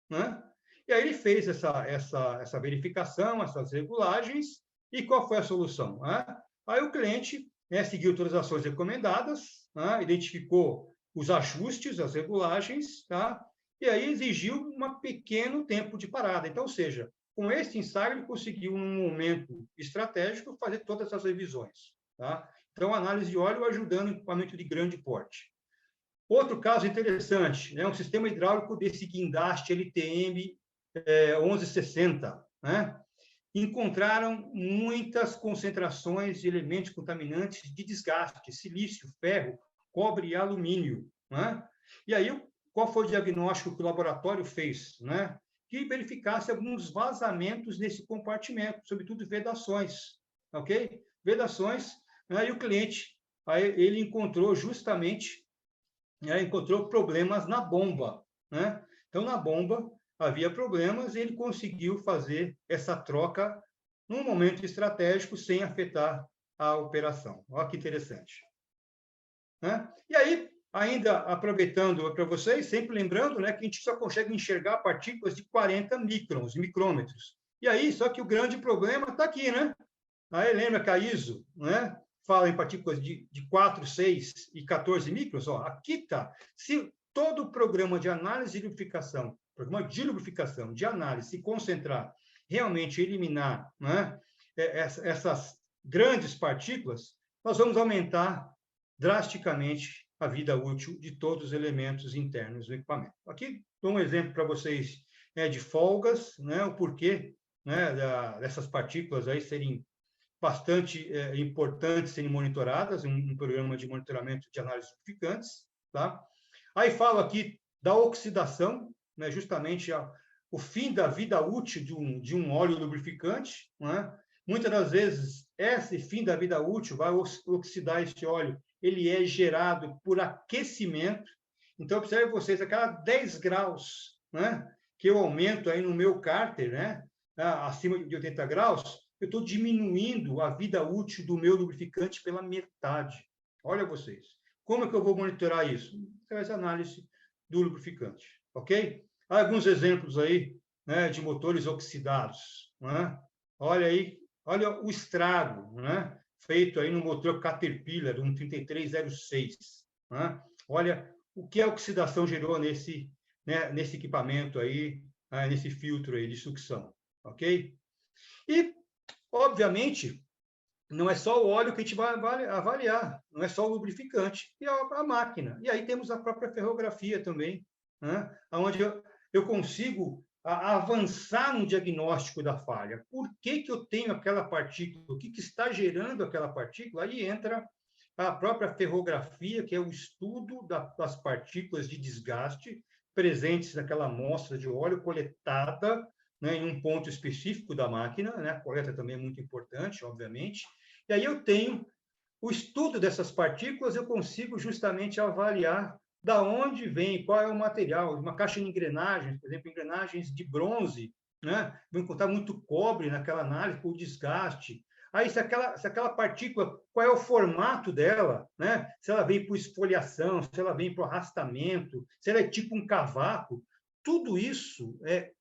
né? E aí ele fez essa verificação, essas regulagens, e qual foi a solução, né? Aí o cliente, né, seguiu todas as ações recomendadas, né, identificou os ajustes, as regulagens, tá? E aí exigiu um pequeno tempo de parada. Então, ou seja, com esse ensaio, ele conseguiu, num momento estratégico, fazer todas essas revisões, tá? Então, análise de óleo ajudando em equipamento de grande porte. Outro caso interessante, né? Um sistema hidráulico desse guindaste LTM 1160, né? Encontraram muitas concentrações de elementos contaminantes de desgaste, silício, ferro, cobre e alumínio, né? E aí, qual foi o diagnóstico que o laboratório fez, né? Que verificasse alguns vazamentos nesse compartimento, sobretudo vedações, ok? Vedações, né? E o cliente, aí ele encontrou justamente, né, encontrou problemas na bomba, né? Então, na bomba havia problemas e ele conseguiu fazer essa troca num momento estratégico sem afetar a operação. Olha que interessante, né? E aí, ainda aproveitando para vocês, sempre lembrando, né, que a gente só consegue enxergar partículas de 40 micrômetros. E aí, só que o grande problema está aqui, né? Aí lembra que a ISO, né, fala em partículas de 4, 6 e 14 microns? Ó, aqui está. Se todo o programa de análise de lubrificação, de análise, se concentrar, realmente eliminar, né, essas grandes partículas, nós vamos aumentar drasticamente a vida útil de todos os elementos internos do equipamento. Aqui dou um exemplo para vocês, de folgas, né, o porquê, né, dessas partículas aí serem bastante importantes serem monitoradas, um programa de monitoramento de análise de lubrificantes. Tá? Aí falo aqui da oxidação, né, justamente o fim da vida útil de um óleo lubrificante. Né? Muitas das vezes, esse fim da vida útil vai oxidar esse óleo, ele é gerado por aquecimento. Então, observe vocês, a cada 10 graus, né, que eu aumento aí no meu cárter, né, acima de 80 graus, eu estou diminuindo a vida útil do meu lubrificante pela metade. Olha vocês. Como é que eu vou monitorar isso? Através da análise do lubrificante, ok? Há alguns exemplos aí, né, de motores oxidados. Né? Olha aí, olha o estrago, né, feito aí no motor Caterpillar, um 3306. Né? Olha o que a oxidação gerou nesse equipamento aí, nesse filtro aí de sucção, ok? E, obviamente, não é só o óleo que a gente vai avaliar, não é só o lubrificante, e a máquina. E aí temos a própria ferrografia também, né? Onde eu consigo avançar no diagnóstico da falha. Por que eu tenho aquela partícula? O que está gerando aquela partícula? Aí entra a própria ferrografia, que é o estudo das partículas de desgaste presentes naquela amostra de óleo coletada, né, em um ponto específico da máquina, né? A coleta também é muito importante, obviamente. E aí eu tenho o estudo dessas partículas, eu consigo justamente avaliar da onde vem, qual é o material. Uma caixa de engrenagens, por exemplo, engrenagens de bronze, né? Vou encontrar muito cobre naquela análise por desgaste. Aí, se aquela partícula, qual é o formato dela, né? Se ela vem por esfoliação, se ela vem por arrastamento, se ela é tipo um cavaco, tudo isso é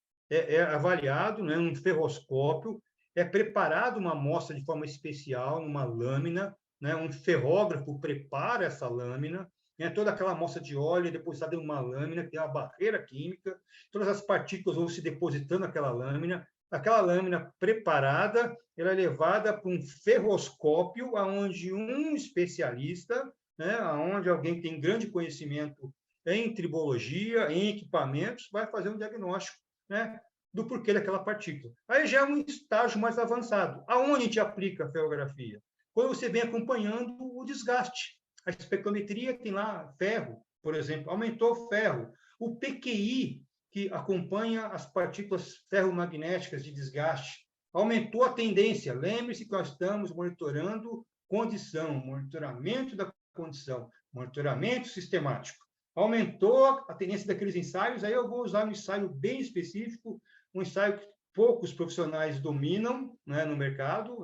avaliado, né, num ferroscópio, é preparado uma amostra de forma especial, numa lâmina, né, um ferrógrafo prepara essa lâmina, né, toda aquela amostra de óleo é depositada em uma lâmina, que tem uma barreira química, todas as partículas vão se depositando naquela lâmina, aquela lâmina preparada, ela é levada para um ferroscópio, onde um especialista, né, onde alguém que tem grande conhecimento em tribologia, em equipamentos, vai fazer um diagnóstico, né, do porquê daquela partícula. Aí já é um estágio mais avançado. Aonde a gente aplica a ferrografia? Quando você vem acompanhando o desgaste. A especulometria tem lá ferro, por exemplo, aumentou o ferro. O PQI, que acompanha as partículas ferromagnéticas de desgaste, aumentou a tendência. Lembre-se que nós estamos monitorando condição, monitoramento da condição, monitoramento sistemático. Aumentou a tendência daqueles ensaios, aí eu vou usar um ensaio bem específico, um ensaio que poucos profissionais dominam, né, no mercado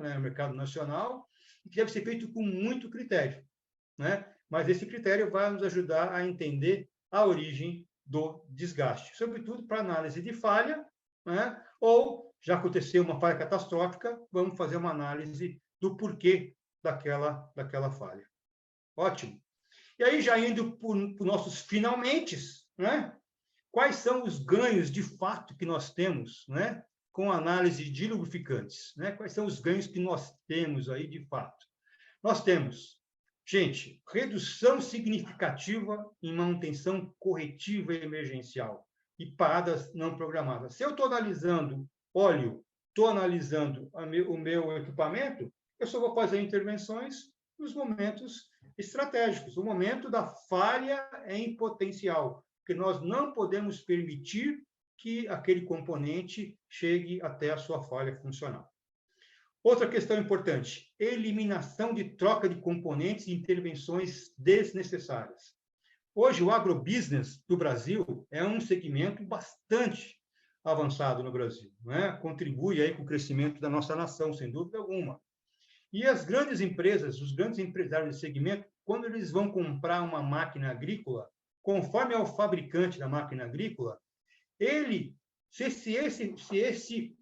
nacional, e que deve ser feito com muito critério. Né? Mas esse critério vai nos ajudar a entender a origem do desgaste, sobretudo para análise de falha, né? Ou, já aconteceu uma falha catastrófica, vamos fazer uma análise do porquê daquela falha. Ótimo. E aí, já indo para os nossos finalmente, né? Quais são os ganhos de fato que nós temos, né, com a análise de lubrificantes? Né? Quais são os ganhos que nós temos aí de fato? Nós temos, gente, redução significativa em manutenção corretiva e emergencial e paradas não programadas. Se eu estou analisando óleo, estou analisando o meu equipamento, eu só vou fazer intervenções nos momentos estratégicos. O momento da falha em potencial, porque nós não podemos permitir que aquele componente chegue até a sua falha funcional. Outra questão importante, eliminação de troca de componentes e intervenções desnecessárias. Hoje, o agrobusiness do Brasil é um segmento bastante avançado no Brasil, né? Contribui aí com o crescimento da nossa nação, sem dúvida alguma. E as grandes empresas, os grandes empresários de segmento, quando eles vão comprar uma máquina agrícola, conforme é o fabricante da máquina agrícola, ele, se esse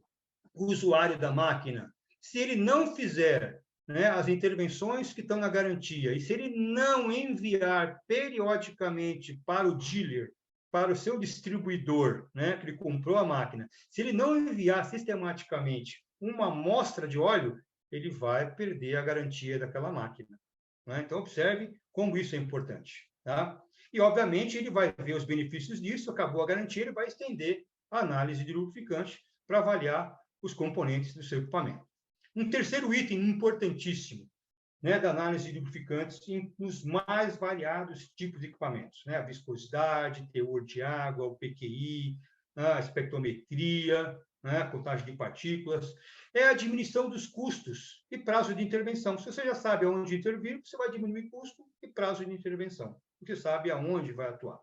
o usuário da máquina, se ele não fizer, né, as intervenções que estão na garantia, e se ele não enviar periodicamente para o dealer, para o seu distribuidor, né, que ele comprou a máquina, se ele não enviar sistematicamente uma amostra de óleo, ele vai perder a garantia daquela máquina. Né? Então, observe como isso é importante. Tá? E, obviamente, ele vai ver os benefícios disso, acabou a garantia, ele vai estender a análise de lubrificante para avaliar os componentes do seu equipamento. Um terceiro item importantíssimo, né, da análise de lubrificantes nos mais variados tipos de equipamentos, né, a viscosidade, teor de água, o PQI, a espectrometria, né, a contagem de partículas, é a diminuição dos custos e prazo de intervenção. Se você já sabe aonde intervir, você vai diminuir custo e prazo de intervenção, porque sabe aonde vai atuar.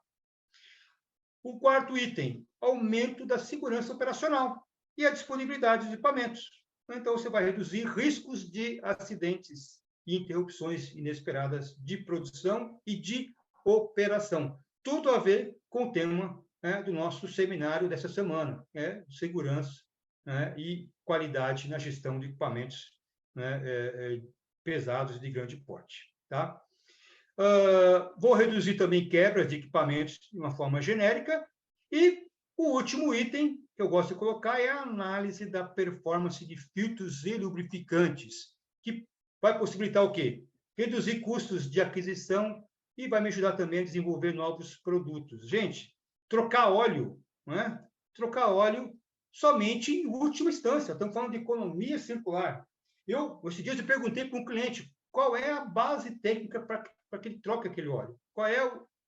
O quarto item, aumento da segurança operacional e a disponibilidade de equipamentos. Então, você vai reduzir riscos de acidentes e interrupções inesperadas de produção e de operação. Tudo a ver com o tema, né, do nosso seminário dessa semana, né, de segurança, né, e qualidade na gestão de equipamentos, né, pesados de grande porte. Tá? Vou reduzir também quebras de equipamentos de uma forma genérica. E o último item que eu gosto de colocar é a análise da performance de filtros e lubrificantes, que vai possibilitar o quê? Reduzir custos de aquisição e vai me ajudar também a desenvolver novos produtos. Gente, trocar óleo, né? Trocar óleo somente em última instância. Estamos falando de economia circular. Esses dias eu perguntei para um cliente qual é a base técnica para que ele troque aquele óleo. Qual é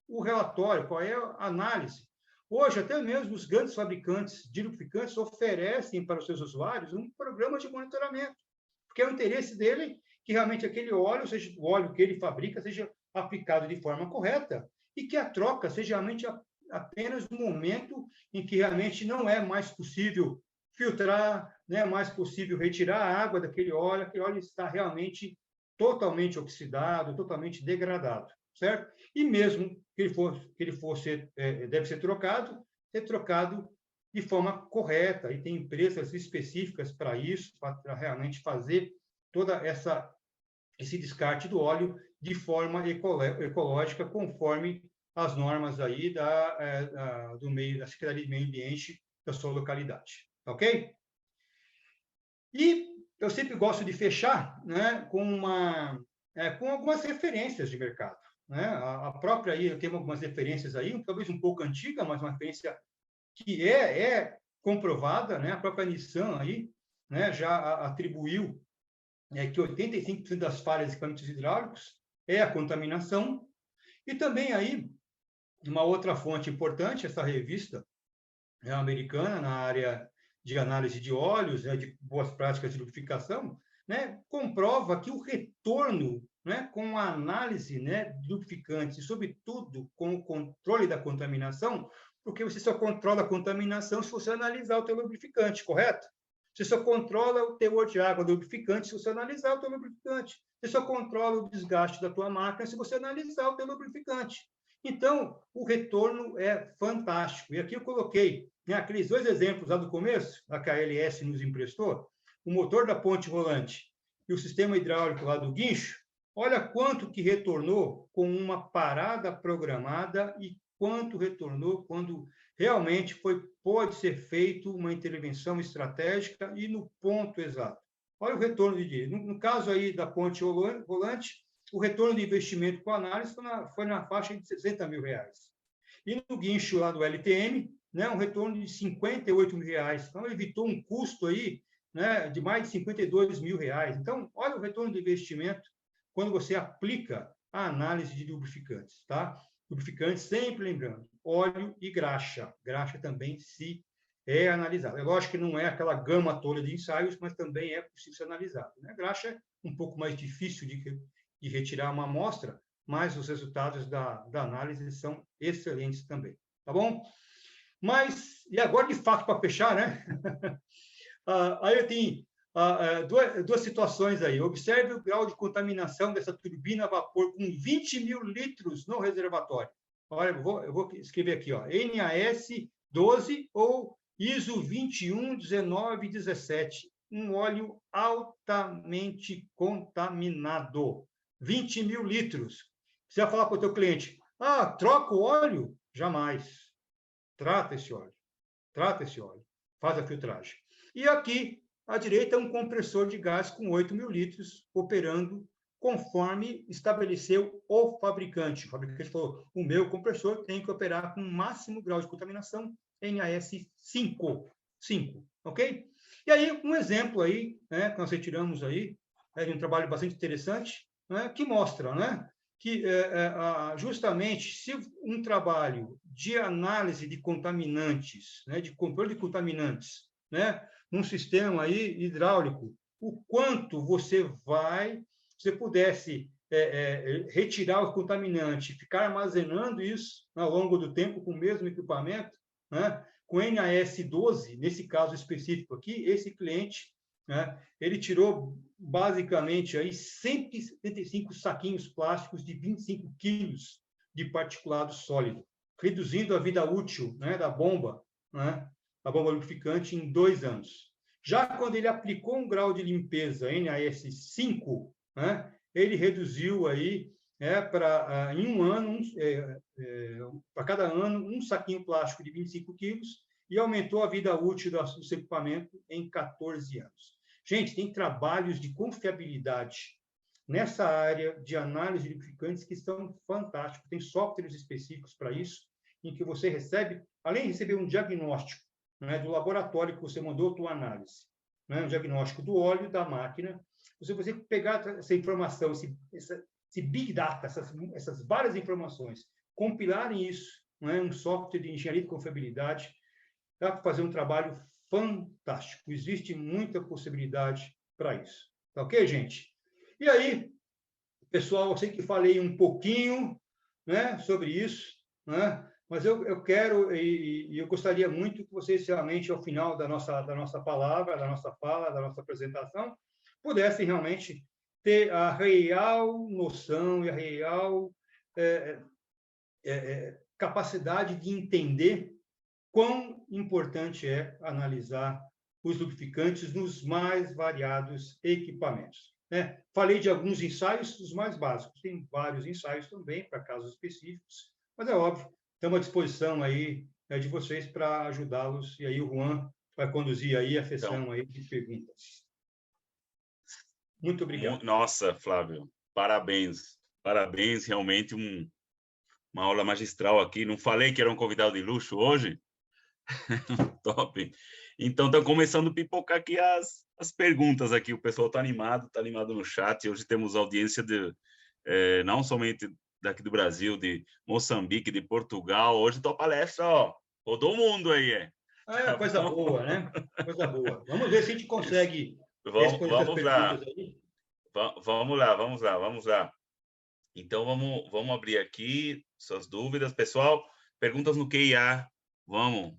o relatório, qual é a análise. Hoje, até mesmo os grandes fabricantes de lubrificantes oferecem para os seus usuários um programa de monitoramento, porque é o interesse dele que realmente aquele óleo, seja o óleo que ele fabrica, seja aplicado de forma correta e que a troca seja realmente apenas no momento em que realmente não é mais possível filtrar, não é mais possível retirar a água daquele óleo, aquele óleo está realmente totalmente oxidado, totalmente degradado, certo? E mesmo que ele fosse deve ser trocado de forma correta, e tem empresas específicas para isso, para realmente fazer toda esse descarte do óleo de forma ecológica, conforme as normas aí do meio, da Secretaria de Meio Ambiente da sua localidade, ok? E eu sempre gosto de fechar, né, com algumas referências de mercado. Né? A própria aí, eu tenho algumas referências aí, talvez um pouco antiga, mas uma referência que é comprovada, né? A própria Nissan aí, né, já atribuiu que 85% das falhas de equipamentos hidráulicos é a contaminação. E também aí, uma outra fonte importante, essa revista americana na área de análise de óleos, né, de boas práticas de lubrificação, né, comprova que o retorno, né, com a análise, né, de lubrificantes e, sobretudo, com o controle da contaminação, porque você só controla a contaminação se você analisar o teu lubrificante, correto? Você só controla o teor de água do lubrificante se você analisar o teu lubrificante. Você só controla o desgaste da tua máquina se você analisar o teu lubrificante. Então, o retorno é fantástico. E aqui eu coloquei, né, aqueles dois exemplos lá do começo, a que a LS nos emprestou, o motor da ponte rolante e o sistema hidráulico lá do guincho. Olha quanto que retornou com uma parada programada e quanto retornou quando realmente pode ser feito uma intervenção estratégica e no ponto exato. Olha o retorno de dinheiro. No caso aí da ponte rolante, o retorno de investimento com análise foi na faixa de R$60 mil. E no guincho lá do LTM, né, um retorno de R$58 mil. Então, ele evitou um custo aí, né, de mais de R$52 mil. Então, olha o retorno de investimento quando você aplica a análise de lubrificantes, tá? Lubrificantes, sempre lembrando, óleo e graxa. Graxa também se é analisada. É lógico que não é aquela gama toda de ensaios, mas também é possível ser analisado. Né? Graxa é um pouco mais difícil de retirar uma amostra, mas os resultados da análise são excelentes também. Tá bom? Mas, e agora, de fato, para fechar, né? Aí eu tenho duas situações aí. Observe o grau de contaminação dessa turbina a vapor com 20 mil litros no reservatório. Olha, eu vou escrever aqui, ó, NAS 12 ou ISO 21.19.17, um óleo altamente contaminado, 20 mil litros. Você vai falar para o teu cliente, troca o óleo? Jamais. Trata esse óleo. Faz a filtragem. E aqui, à direita, um compressor de gás com 8 mil litros, operando conforme estabeleceu o fabricante. O fabricante falou, o meu compressor tem que operar com máximo grau de contaminação NAS 5, ok? E aí, um exemplo aí, né, que nós retiramos aí, de um trabalho bastante interessante, né, que mostra, né, que justamente se um trabalho de análise de contaminantes, né, de controle de contaminantes, né, num sistema aí hidráulico, o quanto você pudesse retirar o contaminante, ficar armazenando isso ao longo do tempo com o mesmo equipamento, né, com NAS 12, nesse caso específico aqui, esse cliente, né, ele tirou basicamente aí 175 saquinhos plásticos de 25 quilos de particulado sólido, reduzindo a vida útil, né, da bomba, né, a bomba lubrificante, em 2 anos. Já quando ele aplicou um grau de limpeza NAS 5, né, ele reduziu aí em um ano, para cada ano, um saquinho plástico de 25 quilos e aumentou a vida útil do seu equipamento em 14 anos. Gente, tem trabalhos de confiabilidade nessa área de análise de lubrificantes que são fantásticos. Tem softwares específicos para isso, em que você recebe, além de receber um diagnóstico, né, do laboratório que você mandou a tua análise, né, um diagnóstico do óleo da máquina, você pegar essa informação, esse big data, essas várias informações, compilarem isso, né, um software de engenharia de confiabilidade, dá para fazer um trabalho fantástico. Existe muita possibilidade para isso. Tá ok, gente? E aí, pessoal, eu sei que falei um pouquinho, né, sobre isso, né, mas eu quero e eu gostaria muito que vocês realmente, ao final da nossa palavra, da nossa fala, da nossa apresentação, pudessem realmente ter a real noção e a real capacidade de entender quão importante é analisar os lubrificantes nos mais variados equipamentos, né? Falei de alguns ensaios, os mais básicos. Tem vários ensaios também para casos específicos, mas é óbvio, estamos à disposição aí de vocês para ajudá-los, e aí o Juan vai conduzir aí a sessão aí de perguntas. Muito obrigado. Nossa, Flávio, parabéns. Parabéns, realmente uma aula magistral aqui. Não falei que era um convidado de luxo hoje? Top. Então, estão começando a pipocar aqui as perguntas aqui. O pessoal está animado no chat. Hoje temos audiência não somente daqui do Brasil, de Moçambique, de Portugal. Hoje tua palestra, rodou o mundo aí. Coisa boa, né? Coisa boa. Vamos ver se a gente consegue responder essas perguntas aí. Vamos lá. Então, vamos abrir aqui suas dúvidas. Pessoal, perguntas no QIA. Vamos,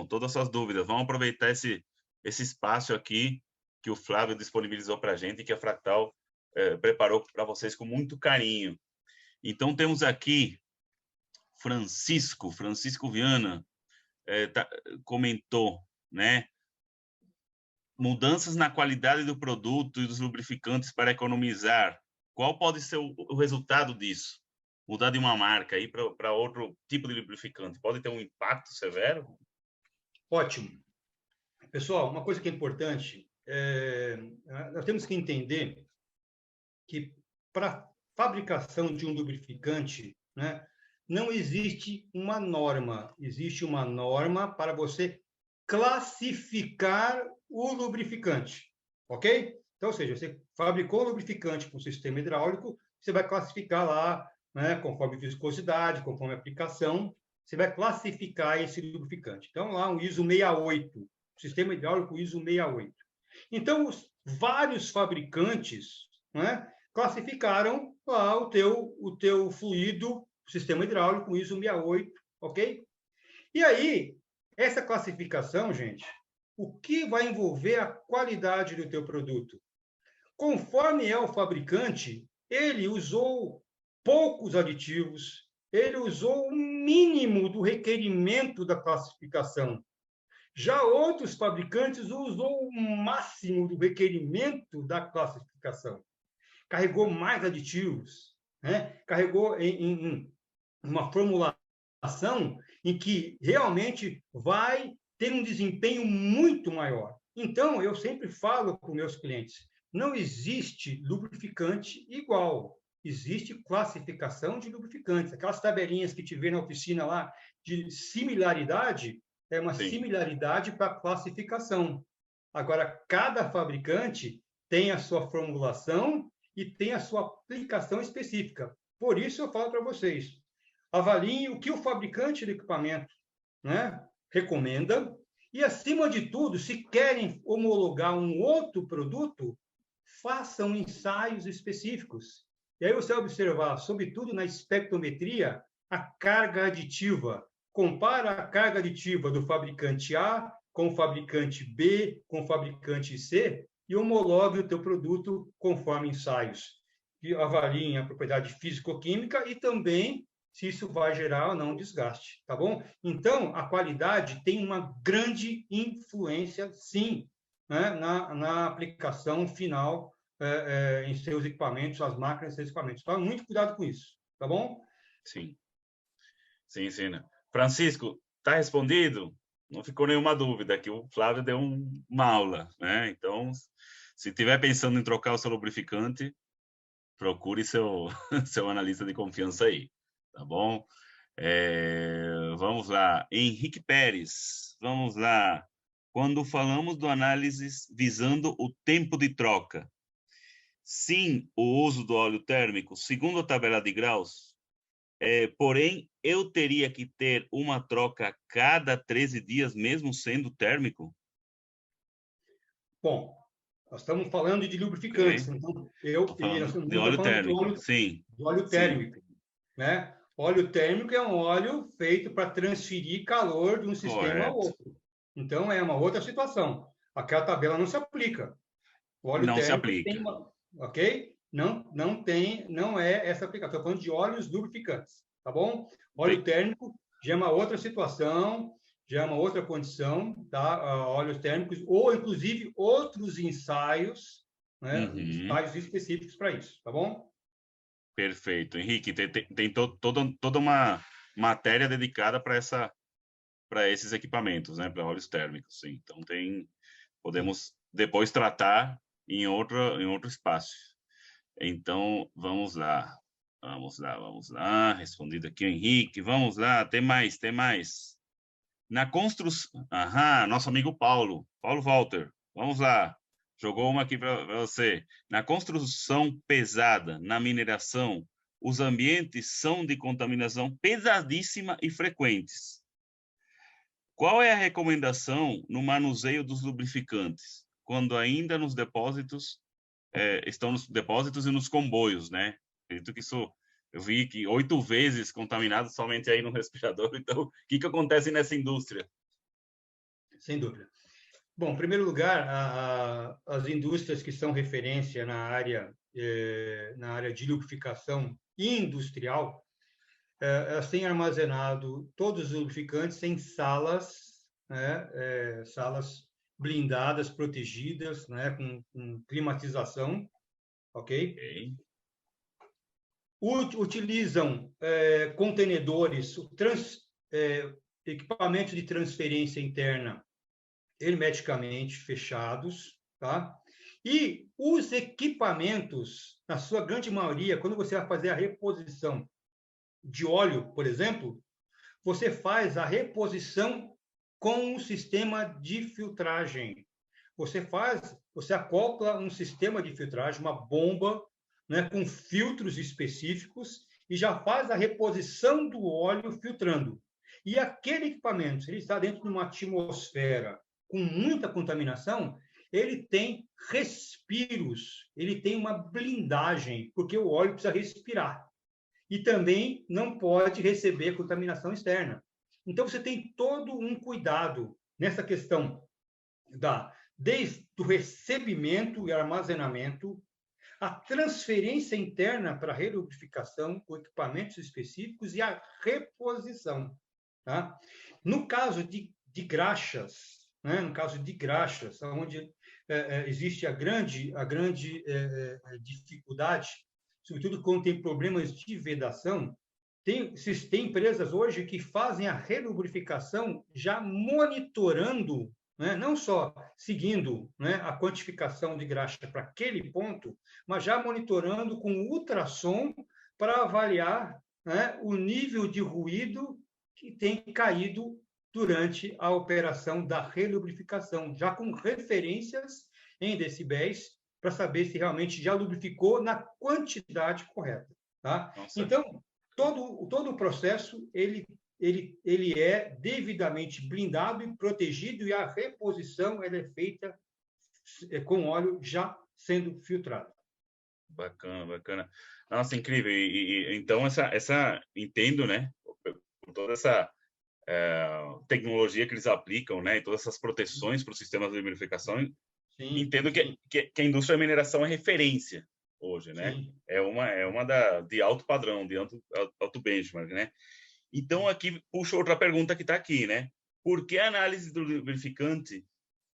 todas as suas dúvidas. Vamos aproveitar esse espaço aqui que o Flávio disponibilizou para a gente e que a Fractal preparou para vocês com muito carinho. Então, temos aqui Francisco Viana, comentou, né? Mudanças na qualidade do produto e dos lubrificantes para economizar. Qual pode ser o resultado disso? Mudar de uma marca aí para outro tipo de lubrificante. Pode ter um impacto severo? Ótimo. Pessoal, uma coisa que é importante, nós temos que entender que para fabricação de um lubrificante, né, não existe uma norma. Existe uma norma para você classificar o lubrificante, ok? Então, ou seja, você fabricou o lubrificante com sistema hidráulico, você vai classificar lá, né, conforme viscosidade, conforme aplicação, você vai classificar esse lubrificante. Então, lá um ISO 68, sistema hidráulico ISO 68. Então, vários fabricantes, né, classificaram lá o teu fluido, sistema hidráulico ISO 68, ok? E aí, essa classificação, gente, o que vai envolver a qualidade do teu produto? Conforme é o fabricante, ele usou poucos aditivos, ele usou o mínimo do requerimento da classificação. Já outros fabricantes usou o máximo do requerimento da classificação. Carregou mais aditivos, né? Carregou em uma formulação em que realmente vai ter um desempenho muito maior. Então, eu sempre falo para os meus clientes, não existe lubrificante igual, existe classificação de lubrificantes. Aquelas tabelinhas que te vê na oficina lá de similaridade, é uma Sim. similaridade para classificação. Agora, cada fabricante tem a sua formulação e tem a sua aplicação específica. Por isso, eu falo para vocês, avaliem o que o fabricante do equipamento, né, recomenda e, acima de tudo, se querem homologar um outro produto, façam ensaios específicos. E aí você vai observar, sobretudo na espectrometria, a carga aditiva. Compara a carga aditiva do fabricante A com o fabricante B, com o fabricante C, e homologue o teu produto conforme ensaios. E avaliem a propriedade físico-química e também se isso vai gerar ou não desgaste, tá bom? Então, a qualidade tem uma grande influência, sim, né, na aplicação final em seus equipamentos, as máquinas em seus equipamentos. Então, muito cuidado com isso, tá bom? Sim. Sim, sim. Né? Francisco, está respondido? Não ficou nenhuma dúvida que o Flávio deu uma aula, né? Então, se estiver pensando em trocar o seu lubrificante, procure seu, seu analista de confiança aí, tá bom? Vamos lá. Henrique Pérez, vamos lá. Quando falamos do análise visando o tempo de troca, sim, o uso do óleo térmico, segundo a tabela de graus, porém, eu teria que ter uma troca a cada 13 dias, mesmo sendo térmico? Bom, nós estamos falando de lubrificantes, Okay. então nós De não estamos óleo falando térmico, sim. de óleo térmico, Sim. né? Óleo térmico é um óleo feito para transferir calor de um sistema ao Correto. outro. Então, é uma outra situação. Aquela tabela não se aplica. O óleo Não se térmico tem aplica. uma... Ok? Não é essa aplicação. Estou falando de óleos lubrificantes, tá bom? Óleo térmico já é uma outra situação, já é uma outra condição, tá? Óleos térmicos, ou inclusive outros ensaios, né? Ensaios específicos para isso, tá bom? Perfeito. Henrique, tem toda uma matéria dedicada para esses equipamentos, né? Para óleos térmicos, sim. Então, podemos depois tratar em outro espaço. Então, vamos lá. Vamos lá. Respondido aqui o Henrique. Vamos lá, tem mais. Na construção... nosso amigo Paulo Walter. Vamos lá. Jogou uma aqui para você. Na construção pesada, na mineração, os ambientes são de contaminação pesadíssima e frequentes. Qual é a recomendação no manuseio dos lubrificantes, quando ainda nos depósitos, estão nos depósitos e nos comboios, né? Acredito que isso, eu vi que 8 vezes contaminado somente aí no respirador. Então, o que acontece nessa indústria? Sem dúvida. Bom, em primeiro lugar, as indústrias que são referência na área de lubrificação industrial, elas têm armazenado todos os lubrificantes em salas, né, salas blindadas, protegidas, né, com climatização, ok? Utilizam contenedores, equipamentos de transferência interna hermeticamente fechados, tá? E os equipamentos, na sua grande maioria, quando você vai fazer a reposição de óleo, por exemplo, você faz a reposição com um sistema de filtragem. Você acopla um sistema de filtragem, uma bomba, né, com filtros específicos e já faz a reposição do óleo filtrando. E aquele equipamento, se ele está dentro de uma atmosfera com muita contaminação, ele tem respiros, ele tem uma blindagem, porque o óleo precisa respirar. E também não pode receber contaminação externa. Então, você tem todo um cuidado nessa questão desde o recebimento e armazenamento, a transferência interna para a relubrificação com equipamentos específicos e a reposição. Tá? No caso de graxas, né? No caso de graxas, onde existe a grande dificuldade, sobretudo quando tem problemas de vedação. Tem empresas hoje que fazem a relubrificação já monitorando, né? Não só seguindo, né, a quantificação de graxa para aquele ponto, mas já monitorando com ultrassom para avaliar, né, o nível de ruído que tem caído durante a operação da relubrificação, já com referências em decibéis, para saber se realmente já lubrificou na quantidade correta. Tá? Então, todo o processo ele é devidamente blindado e protegido, e a reposição ela é feita com óleo já sendo filtrado. Bacana, bacana. Nossa, incrível. Então, entendo, né, por toda essa tecnologia que eles aplicam, né, e todas essas proteções para os sistemas de lubrificação, entendo que a indústria da mineração é referência hoje, né? Sim. É uma de alto padrão, de alto benchmark, né? Então, aqui, puxa outra pergunta que está aqui, né? Por que a análise do lubrificante,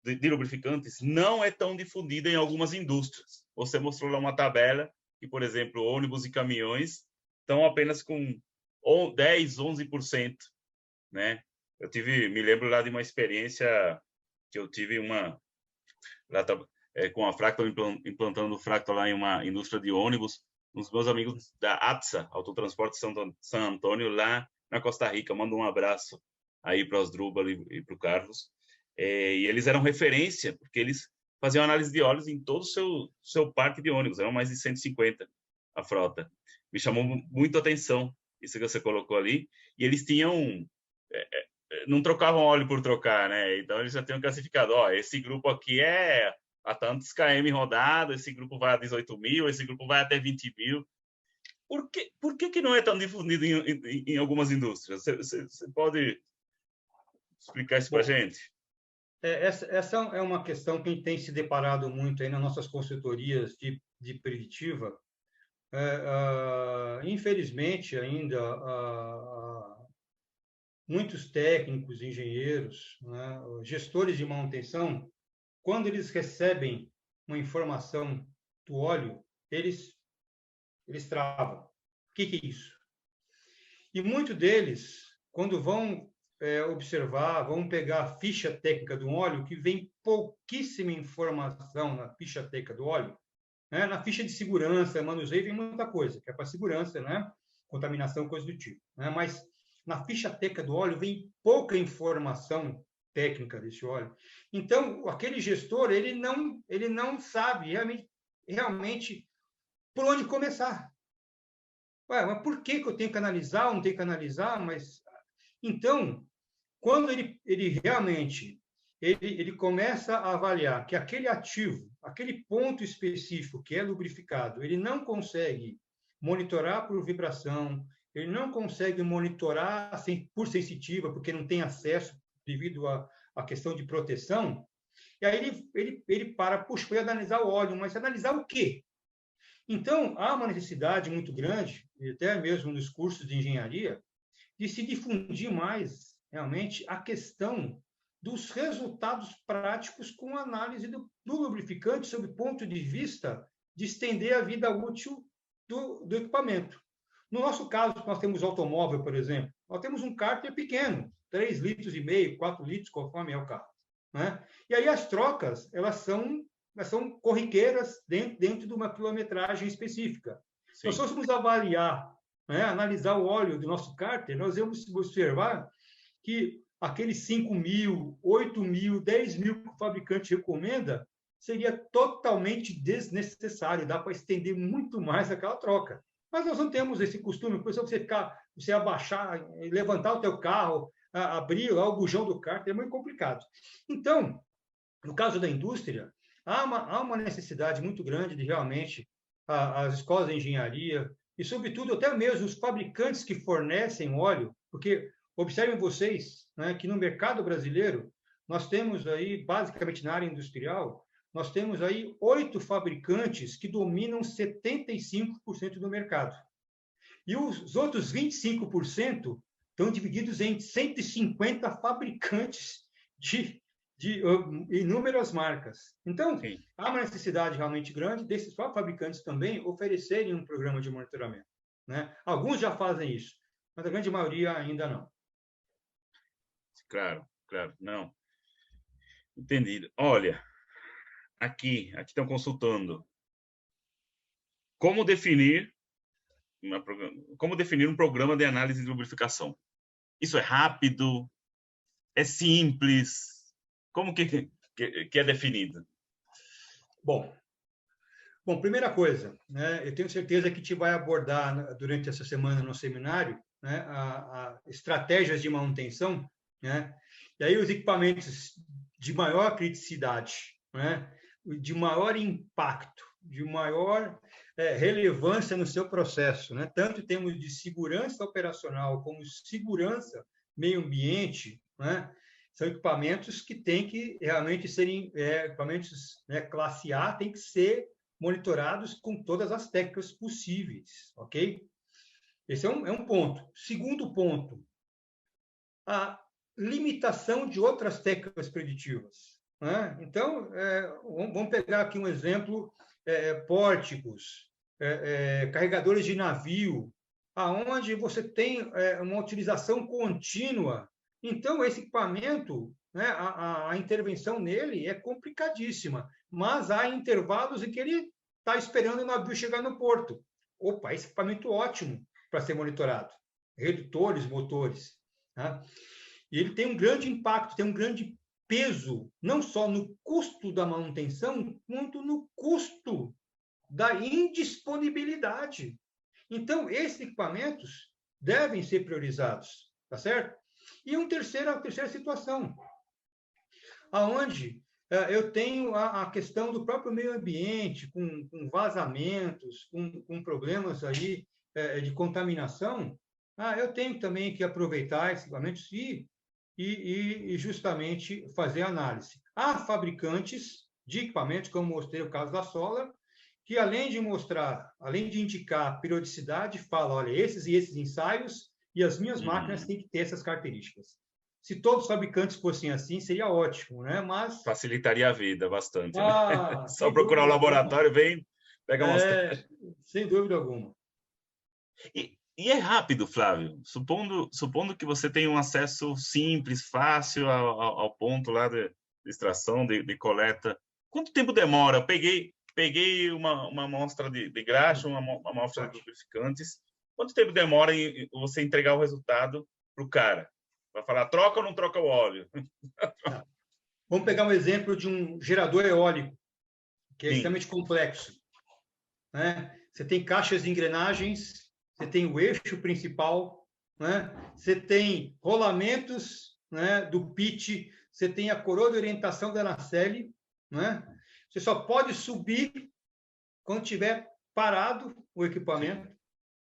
de lubrificantes não é tão difundida em algumas indústrias? Você mostrou lá uma tabela que, por exemplo, ônibus e caminhões estão apenas com 10, 11%, né? Me lembro lá de uma experiência que eu tive com a Fractal, implantando o Fractal lá em uma indústria de ônibus, uns meus amigos da ATSA, Autotransporte San Antônio, lá na Costa Rica. Mando um abraço aí para os Drubal e para o Carlos. E eles eram referência, porque eles faziam análise de óleos em todo o seu parque de ônibus, eram mais de 150 a frota. Me chamou muito a atenção isso que você colocou ali, e eles tinham... não trocavam óleo por trocar, né? Então eles já tinham classificado, esse grupo aqui é a tantos km rodado, esse grupo vai a 18 mil, esse grupo vai até 20 mil. Por que não é tão difundido em algumas indústrias? Você pode explicar isso para a gente? Essa é uma questão que a gente tem se deparado muito aí nas nossas consultorias de preditiva. Infelizmente, ainda, muitos técnicos, engenheiros, né, gestores de manutenção, quando eles recebem uma informação do óleo, eles travam. O que é isso? E muitos deles, quando vão observar, vão pegar a ficha técnica do óleo, que vem pouquíssima informação na ficha técnica do óleo, né? Na ficha de segurança, manuseio, vem muita coisa, que é para segurança, né? Contaminação, coisa do tipo. Né? Mas na ficha técnica do óleo vem pouca informação técnica desse óleo. Então, aquele gestor, ele não sabe realmente por onde começar. Mas por que eu tenho que analisar ou não tenho que analisar? Mas então, quando ele realmente ele começa a avaliar que aquele ativo, aquele ponto específico que é lubrificado, ele não consegue monitorar por vibração, ele não consegue monitorar por sensitiva, porque não tem acesso devido à questão de proteção, e aí ele para, puxa, foi analisar o óleo, mas analisar o quê? Então, há uma necessidade muito grande, e até mesmo nos cursos de engenharia, de se difundir mais, realmente, a questão dos resultados práticos com análise do lubrificante sob o ponto de vista de estender a vida útil do equipamento. No nosso caso, nós temos automóvel, por exemplo, nós temos um cárter pequeno, 3,5 litros, 4 litros, conforme é o carro. Né? E aí as trocas, elas são corriqueiras dentro de uma quilometragem específica. Sim. Se nós fôssemos avaliar, né, analisar o óleo do nosso cárter, nós vamos observar que aqueles 5 mil, 8 mil, 10 mil que o fabricante recomenda seria totalmente desnecessário, dá para estender muito mais aquela troca. Mas nós não temos esse costume, por exemplo, você abaixar, levantar o teu carro, abrir lá o bujão do cárter, é muito complicado. Então, no caso da indústria, há uma necessidade muito grande de realmente as escolas de engenharia e, sobretudo, até mesmo os fabricantes que fornecem óleo, porque observem vocês, né, que no mercado brasileiro nós temos aí, basicamente na área industrial, nós temos aí 8 fabricantes que dominam 75% do mercado. E os outros 25% estão divididos em 150 fabricantes de inúmeras marcas. Então, sim. há uma necessidade realmente grande desses próprios fabricantes também oferecerem um programa de monitoramento, né? Alguns já fazem isso, mas a grande maioria ainda não. Claro, claro, não. Entendido. Olha, aqui estão consultando. Como definir um programa de análise de lubrificação? Isso é rápido? É simples? Como que é definido? Bom, primeira coisa, né, eu tenho certeza que a gente vai abordar durante essa semana no seminário, né, a estratégias de manutenção, né, e aí os equipamentos de maior criticidade, né, de maior impacto, de maior relevância no seu processo, né, tanto em termos de segurança operacional como segurança meio ambiente, né, são equipamentos que têm que realmente serem equipamentos, né, classe A, tem que ser monitorados com todas as técnicas possíveis, ok? Esse é um ponto. Segundo ponto, a limitação de outras técnicas preditivas, né? Então, vamos pegar aqui um exemplo, pórticos, carregadores de navio, aonde você tem uma utilização contínua. Então, esse equipamento, né, a intervenção nele é complicadíssima, mas há intervalos em que ele está esperando o navio chegar no porto. Opa, esse equipamento ótimo para ser monitorado. Redutores, motores. Tá? E ele tem um grande impacto, tem um grande peso, não só no custo da manutenção, quanto no custo da indisponibilidade. Então, esses equipamentos devem ser priorizados, tá certo? E a terceira situação, aonde eu tenho a questão do próprio meio ambiente, com vazamentos, com problemas aí de contaminação, eu tenho também que aproveitar esses equipamentos e justamente fazer análise. Há fabricantes de equipamentos, como mostrei o caso da Solar, que além de indicar periodicidade, fala, olha, esses e esses ensaios e as minhas máquinas têm que ter essas características. Se todos os fabricantes fossem assim, seria ótimo, né? Mas facilitaria a vida bastante, né? Só sem procurar o dúvida laboratório, alguma. vem, pega a amostragem. Sem dúvida alguma. E é rápido, Flávio. Supondo que você tem um acesso simples, fácil ao ponto lá de extração, de coleta. Quanto tempo demora? Eu peguei uma amostra de graxa, uma amostra de lubrificantes. Quanto tempo demora em você entregar o resultado para o cara? Vai falar, troca ou não troca o óleo? Vamos pegar um exemplo de um gerador eólico, que é Sim. extremamente complexo. Né? Você tem caixas de engrenagens, você tem o eixo principal, né? Você tem rolamentos, né, do pitch, você tem a coroa de orientação da nacelle, né? Você só pode subir quando tiver parado o equipamento,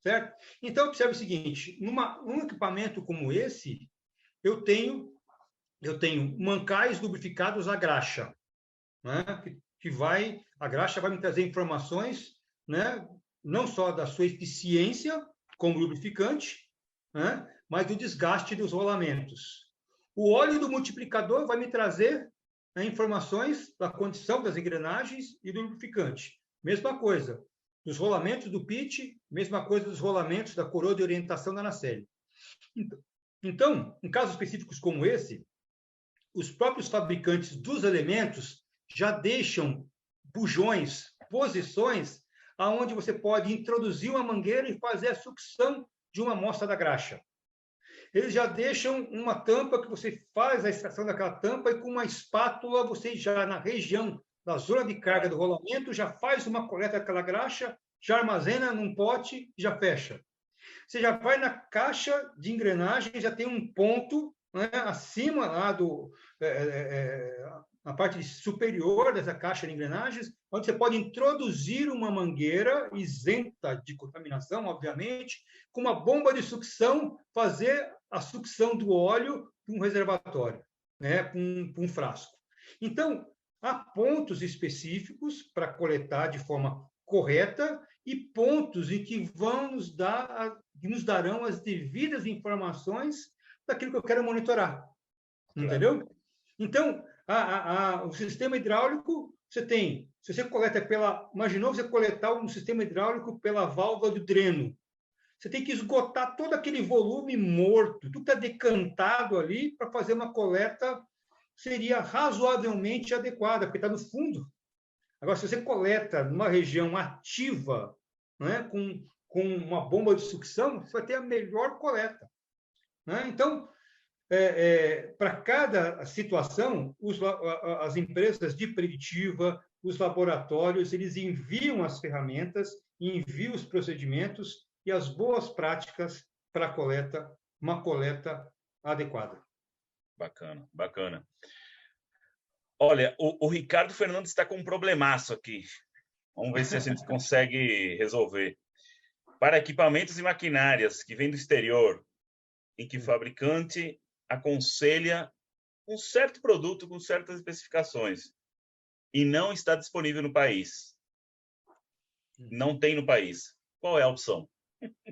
certo? Então, observe o seguinte, num equipamento como esse, eu tenho mancais lubrificados a graxa, né? A graxa vai me trazer informações, né? Não só da sua eficiência como lubrificante, né? Mas do desgaste dos rolamentos. O óleo do multiplicador vai me trazer, né, informações da condição das engrenagens e do lubrificante. Mesma coisa dos rolamentos do pitch, mesma coisa dos rolamentos da coroa de orientação da nacelle. Então, em casos específicos como esse, os próprios fabricantes dos elementos já deixam bujões, posições, aonde você pode introduzir uma mangueira e fazer a sucção de uma amostra da graxa. Eles já deixam uma tampa que você faz a extração daquela tampa e com uma espátula você já na região da zona de carga do rolamento já faz uma coleta daquela graxa, já armazena num pote e já fecha. Você já vai na caixa de engrenagem, já tem um ponto, né, acima lá na parte superior dessa caixa de engrenagens, onde você pode introduzir uma mangueira isenta de contaminação, obviamente, com uma bomba de sucção, fazer a sucção do óleo para um reservatório, né, para um frasco. Então, há pontos específicos para coletar de forma correta e pontos em que nos darão as devidas informações daquilo que eu quero monitorar. Entendeu? Então, O sistema hidráulico, você tem, se você coleta imaginou você coletar um sistema hidráulico pela válvula do dreno. Você tem que esgotar todo aquele volume morto, tudo está decantado ali para fazer uma coleta que seria razoavelmente adequada, porque está no fundo. Agora, se você coleta numa região ativa, né, com uma bomba de sucção, você vai ter a melhor coleta. Né? Então, para cada situação, as empresas de preditiva, os laboratórios, eles enviam as ferramentas, enviam os procedimentos e as boas práticas para uma coleta adequada. Bacana, bacana. Olha, o Ricardo Fernandes está com um problemaço aqui. Vamos ver se a gente consegue resolver. Para equipamentos e maquinárias que vêm do exterior, em que o fabricante aconselha um certo produto com certas especificações e não está disponível no país, não tem no país, qual é a opção?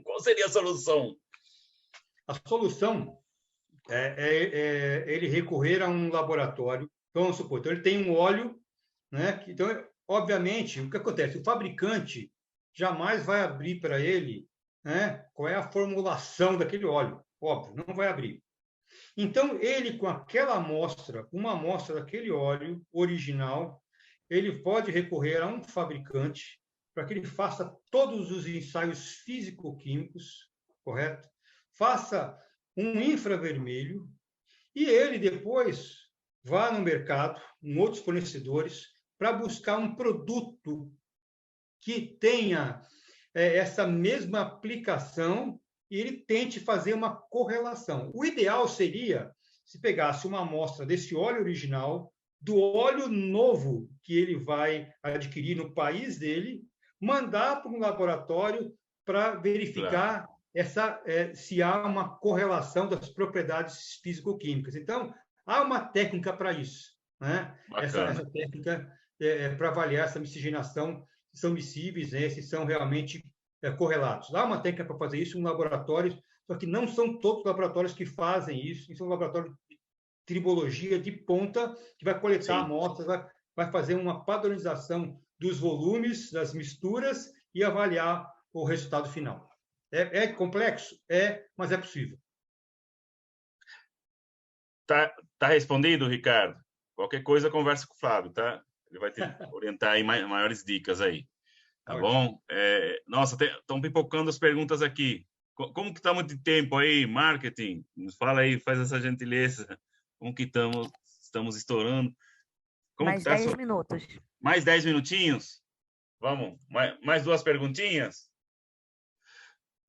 Qual seria a solução? A solução é ele recorrer a um laboratório. Então, vamos supor, então ele tem um óleo, né? Então, obviamente, o que acontece? O fabricante jamais vai abrir para ele, né, qual é a formulação daquele óleo. Óbvio, não vai abrir. Então, ele, com aquela amostra, uma amostra daquele óleo original, ele pode recorrer a um fabricante para que ele faça todos os ensaios físico-químicos, correto? Faça um infravermelho e ele depois vá no mercado, com outros fornecedores, para buscar um produto que tenha essa mesma aplicação e ele tente fazer uma correlação. O ideal seria se pegasse uma amostra desse óleo original, do óleo novo que ele vai adquirir no país dele, mandar para um laboratório para verificar se há uma correlação das propriedades físico-químicas. Então, há uma técnica para isso. Né? Essa técnica para avaliar essa miscigenação, se são miscíveis, né? Se são realmente correlatos. Há uma técnica para fazer isso em um laboratório, só que não são todos os laboratórios que fazem isso. São laboratórios de tribologia de ponta, que vai coletar amostras, vai fazer uma padronização dos volumes, das misturas e avaliar o resultado final. É complexo? Mas é possível. Tá respondido, Ricardo? Qualquer coisa, conversa com o Flávio, tá? Ele vai te orientar aí maiores dicas aí. Tá bom? Nossa, estão pipocando as perguntas aqui. Como que estamos de tempo aí, marketing? Nos fala aí, faz essa gentileza. Como que estamos estourando? Mais 10 minutos. Mais 10 minutinhos? Vamos, mais duas perguntinhas?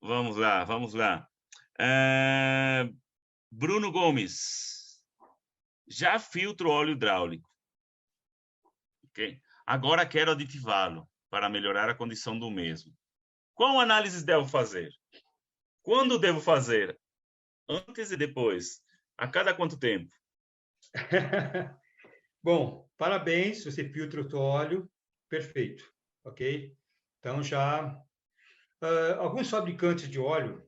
Vamos lá. Bruno Gomes. Já filtro óleo hidráulico. Okay. Agora quero aditivá-lo para melhorar a condição do mesmo. Qual análise devo fazer? Quando devo fazer? Antes e depois? A cada quanto tempo? Bom, parabéns, você filtra o teu óleo, perfeito, ok? Então, alguns fabricantes de óleo,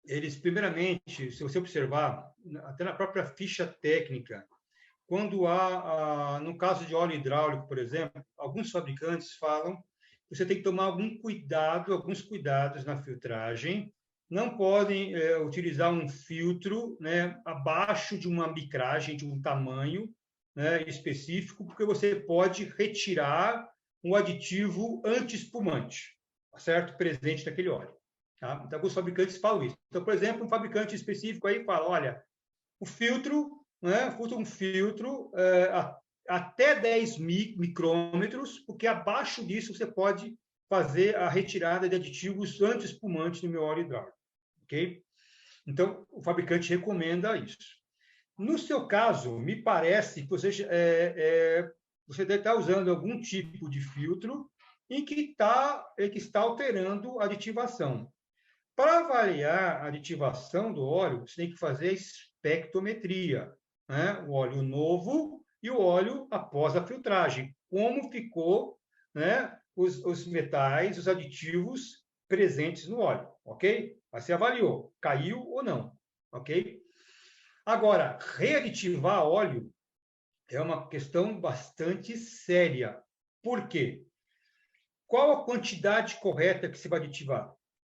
eles, primeiramente, se você observar, até na própria ficha técnica, quando no caso de óleo hidráulico, por exemplo, alguns fabricantes falam que você tem que tomar alguns cuidados na filtragem, não podem utilizar um filtro, né, abaixo de uma micragem, de um tamanho, né, específico, porque você pode retirar um aditivo anti-espumante, certo? Presente naquele óleo. Tá? Então, alguns fabricantes falam isso. Então, por exemplo, um fabricante específico aí fala, olha, o filtro, né, um filtro até 10 micrômetros, porque abaixo disso você pode fazer a retirada de aditivos anti-espumantes no meu óleo hidráulico. Ok? Então, o fabricante recomenda isso. No seu caso, me parece que você deve estar usando algum tipo de filtro em que está alterando a aditivação. Para avaliar a aditivação do óleo, você tem que fazer a espectrometria, né? O óleo novo e o óleo após a filtragem. Como ficou, né, os metais, os aditivos presentes no óleo, ok? Aí você avaliou, caiu ou não, ok? Agora, readitivar óleo é uma questão bastante séria. Por quê? Qual a quantidade correta que se vai aditivar?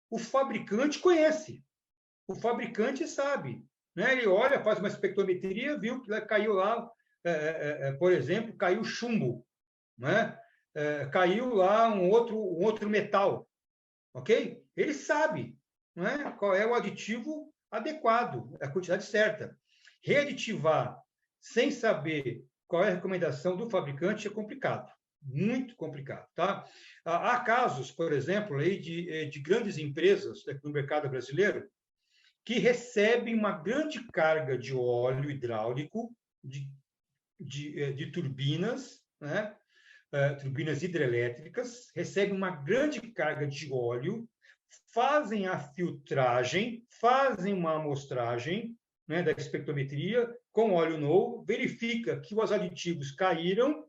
O fabricante conhece, o fabricante sabe, né? Ele olha, faz uma espectrometria, viu que caiu lá, por exemplo, caiu chumbo, né? Caiu lá um outro metal, ok? Ele sabe, né, qual é o aditivo adequado, a quantidade certa. Readitivar sem saber qual é a recomendação do fabricante é complicado, muito complicado, tá? Há casos, por exemplo, aí de grandes empresas no mercado brasileiro que recebem uma grande carga de óleo hidráulico de turbinas, né? Turbinas hidrelétricas, recebem uma grande carga de óleo, fazem a filtragem, fazem uma amostragem, né, da espectrometria com óleo novo, verifica que os aditivos caíram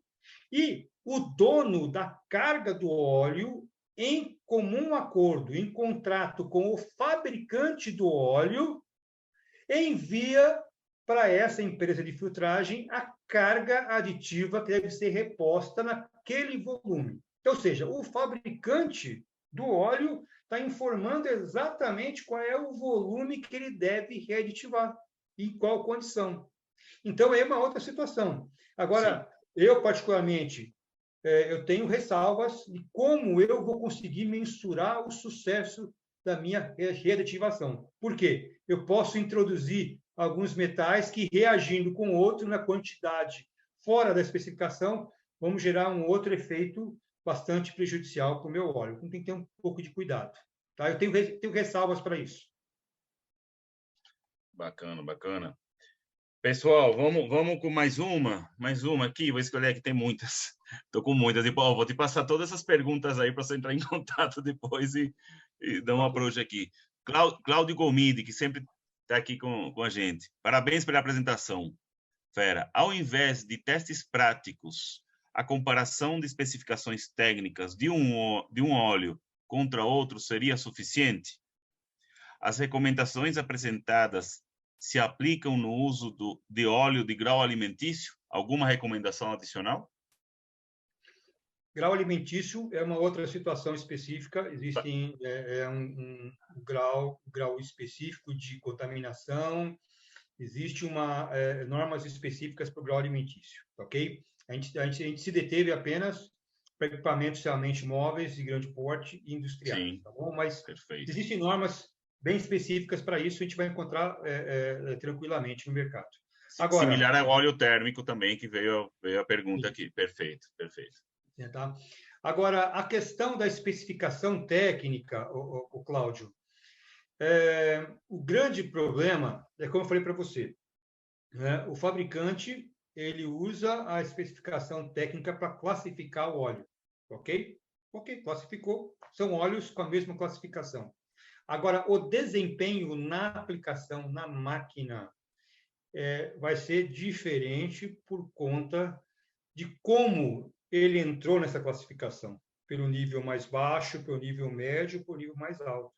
e o dono da carga do óleo, em comum acordo, em contrato com o fabricante do óleo, envia para essa empresa de filtragem a carga aditiva que deve ser reposta naquele volume. Ou seja, o fabricante do óleo está informando exatamente qual é o volume que ele deve readitivar e em qual condição. Então, é uma outra situação. Agora, eu, particularmente, eu tenho ressalvas de como eu vou conseguir mensurar o sucesso da minha readitivação. Por quê? Eu posso introduzir alguns metais que, reagindo com outro na quantidade fora da especificação, vamos gerar um outro efeito bastante prejudicial para o meu óleo. Então, tem que ter um pouco de cuidado. Tá? Eu tenho ressalvas para isso. Bacana, bacana. Pessoal, vamos com mais uma aqui. Vou escolher aqui, tem muitas. Estou com muitas. Vou te passar todas essas perguntas aí para você entrar em contato depois e dar um approach aqui. Cláudio Gomide, que sempre está aqui com a gente. Parabéns pela apresentação, fera. Ao invés de testes práticos, a comparação de especificações técnicas de um óleo contra outro seria suficiente? As recomendações apresentadas se aplicam no uso de óleo de grau alimentício? Alguma recomendação adicional? Grau alimentício é uma outra situação específica. Existe um grau específico de contaminação. Existe normas específicas para o grau alimentício, ok? A gente se deteve apenas para equipamentos realmente móveis de grande porte e industriais, Sim, tá bom? Mas perfeito. Existem normas bem específicas para isso, a gente vai encontrar tranquilamente no mercado. Agora, similar ao óleo térmico também, que veio a pergunta aqui. Perfeito. Tá? Agora, a questão da especificação técnica, o Cláudio, o grande problema é, como eu falei para você, né? O fabricante ele usa a especificação técnica para classificar o óleo, ok? Ok, classificou, são óleos com a mesma classificação. Agora, o desempenho na aplicação, na máquina, vai ser diferente por conta de como ele entrou nessa classificação. Pelo nível mais baixo, pelo nível médio, pelo nível mais alto.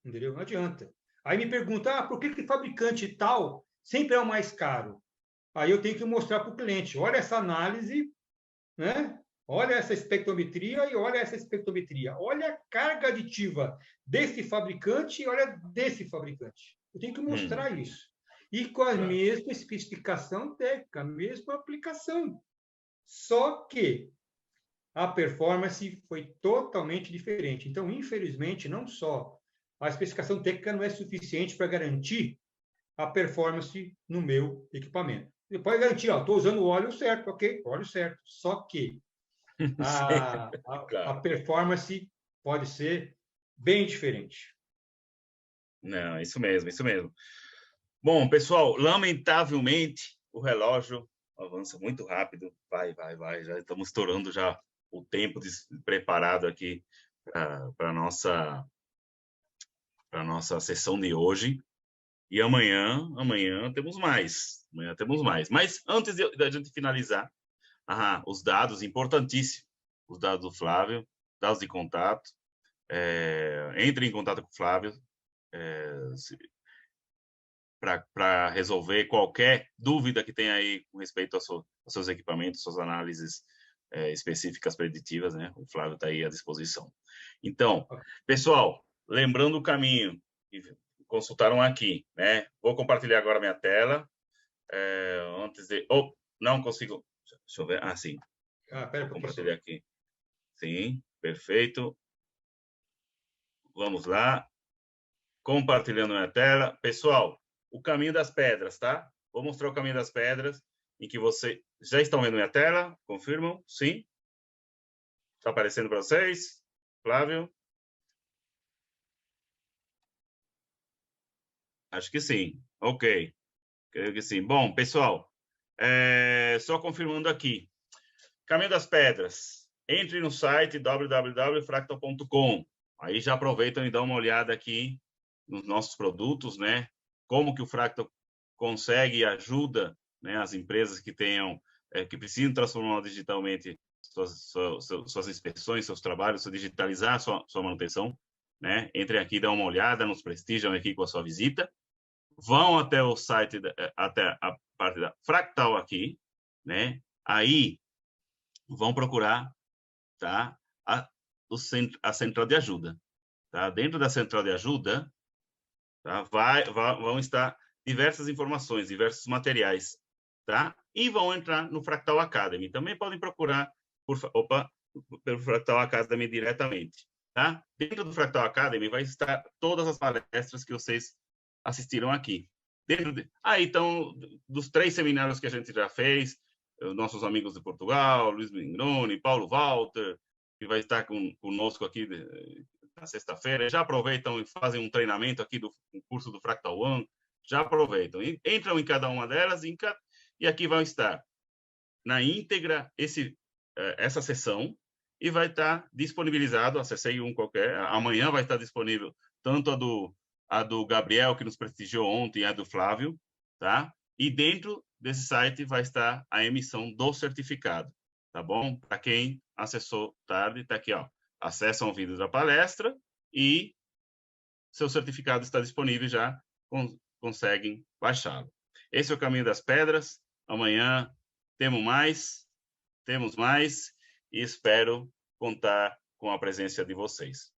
Entendeu? Não adianta. Aí me pergunta, por que fabricante tal sempre é o mais caro? Aí eu tenho que mostrar para o cliente, olha essa análise, né? Olha essa espectrometria e olha essa espectrometria. Olha a carga aditiva desse fabricante e olha desse fabricante. Eu tenho que mostrar isso. E com a mesma especificação técnica, a mesma aplicação. Só que a performance foi totalmente diferente. Então, infelizmente, não só a especificação técnica não é suficiente para garantir a performance no meu equipamento. Ele pode garantir, estou usando o óleo certo, ok? Óleo certo. Só que a performance pode ser bem diferente. Não, isso mesmo. Bom, pessoal, lamentavelmente, o relógio avança muito rápido. Vai. Já estamos estourando já o tempo preparado aqui para a nossa sessão de hoje. E amanhã temos mais. Mas antes da gente finalizar, os dados importantíssimos, os dados do Flávio, dados de contato. Entre em contato com o Flávio para resolver qualquer dúvida que tenha aí com respeito aos seus equipamentos, suas análises específicas preditivas, né? O Flávio está aí à disposição. Então, pessoal, lembrando o caminho que consultaram aqui, né? Vou compartilhar agora minha tela. Antes de... Oh, não consigo... Deixa eu ver. Ah, sim. Vou compartilhar aqui. Sim, perfeito. Vamos lá. Compartilhando minha tela. Pessoal, o caminho das pedras, tá? Vou mostrar o caminho das pedras, em que você... Já estão vendo minha tela? Confirmam? Sim? Está aparecendo para vocês? Flávio? Acho que sim. Ok. Creio que sim. Bom, pessoal, só confirmando aqui. Caminho das Pedras. Entre no site www.fractal.com. Aí já aproveitam e dão uma olhada aqui nos nossos produtos, né? Como que o Fractal consegue e ajuda, né, as empresas que tenham, que precisam transformar digitalmente suas inspeções, seus trabalhos, digitalizar sua manutenção, né? Entrem aqui, dão uma olhada, nos prestigiam aqui com a sua visita. Vão até o site, até a parte da Fractal aqui, né? Aí vão procurar, tá? A central de ajuda, tá? Dentro da central de ajuda, tá? Vão estar diversas informações, diversos materiais, tá? E vão entrar no Fractal Academy. Também podem procurar pelo Fractal Academy diretamente, tá? Dentro do Fractal Academy vai estar todas as palestras que vocês assistiram aqui. Então, dos 3 seminários que a gente já fez, nossos amigos de Portugal, Luiz Mingroni, Paulo Walter, que vai estar conosco aqui na sexta-feira, já aproveitam e fazem um treinamento aqui do curso do Fractal One, já aproveitam. Entram em cada uma delas e aqui vão estar na íntegra essa sessão e vai estar disponibilizado, acessei um qualquer, amanhã vai estar disponível tanto a do Gabriel, que nos prestigiou ontem, e a do Flávio, tá? E dentro desse site vai estar a emissão do certificado, tá bom? Para quem acessou tarde, tá aqui, ó. Acessam o vídeo da palestra e seu certificado está disponível já, conseguem baixá-lo. Esse é o caminho das pedras. Amanhã temos mais, e espero contar com a presença de vocês.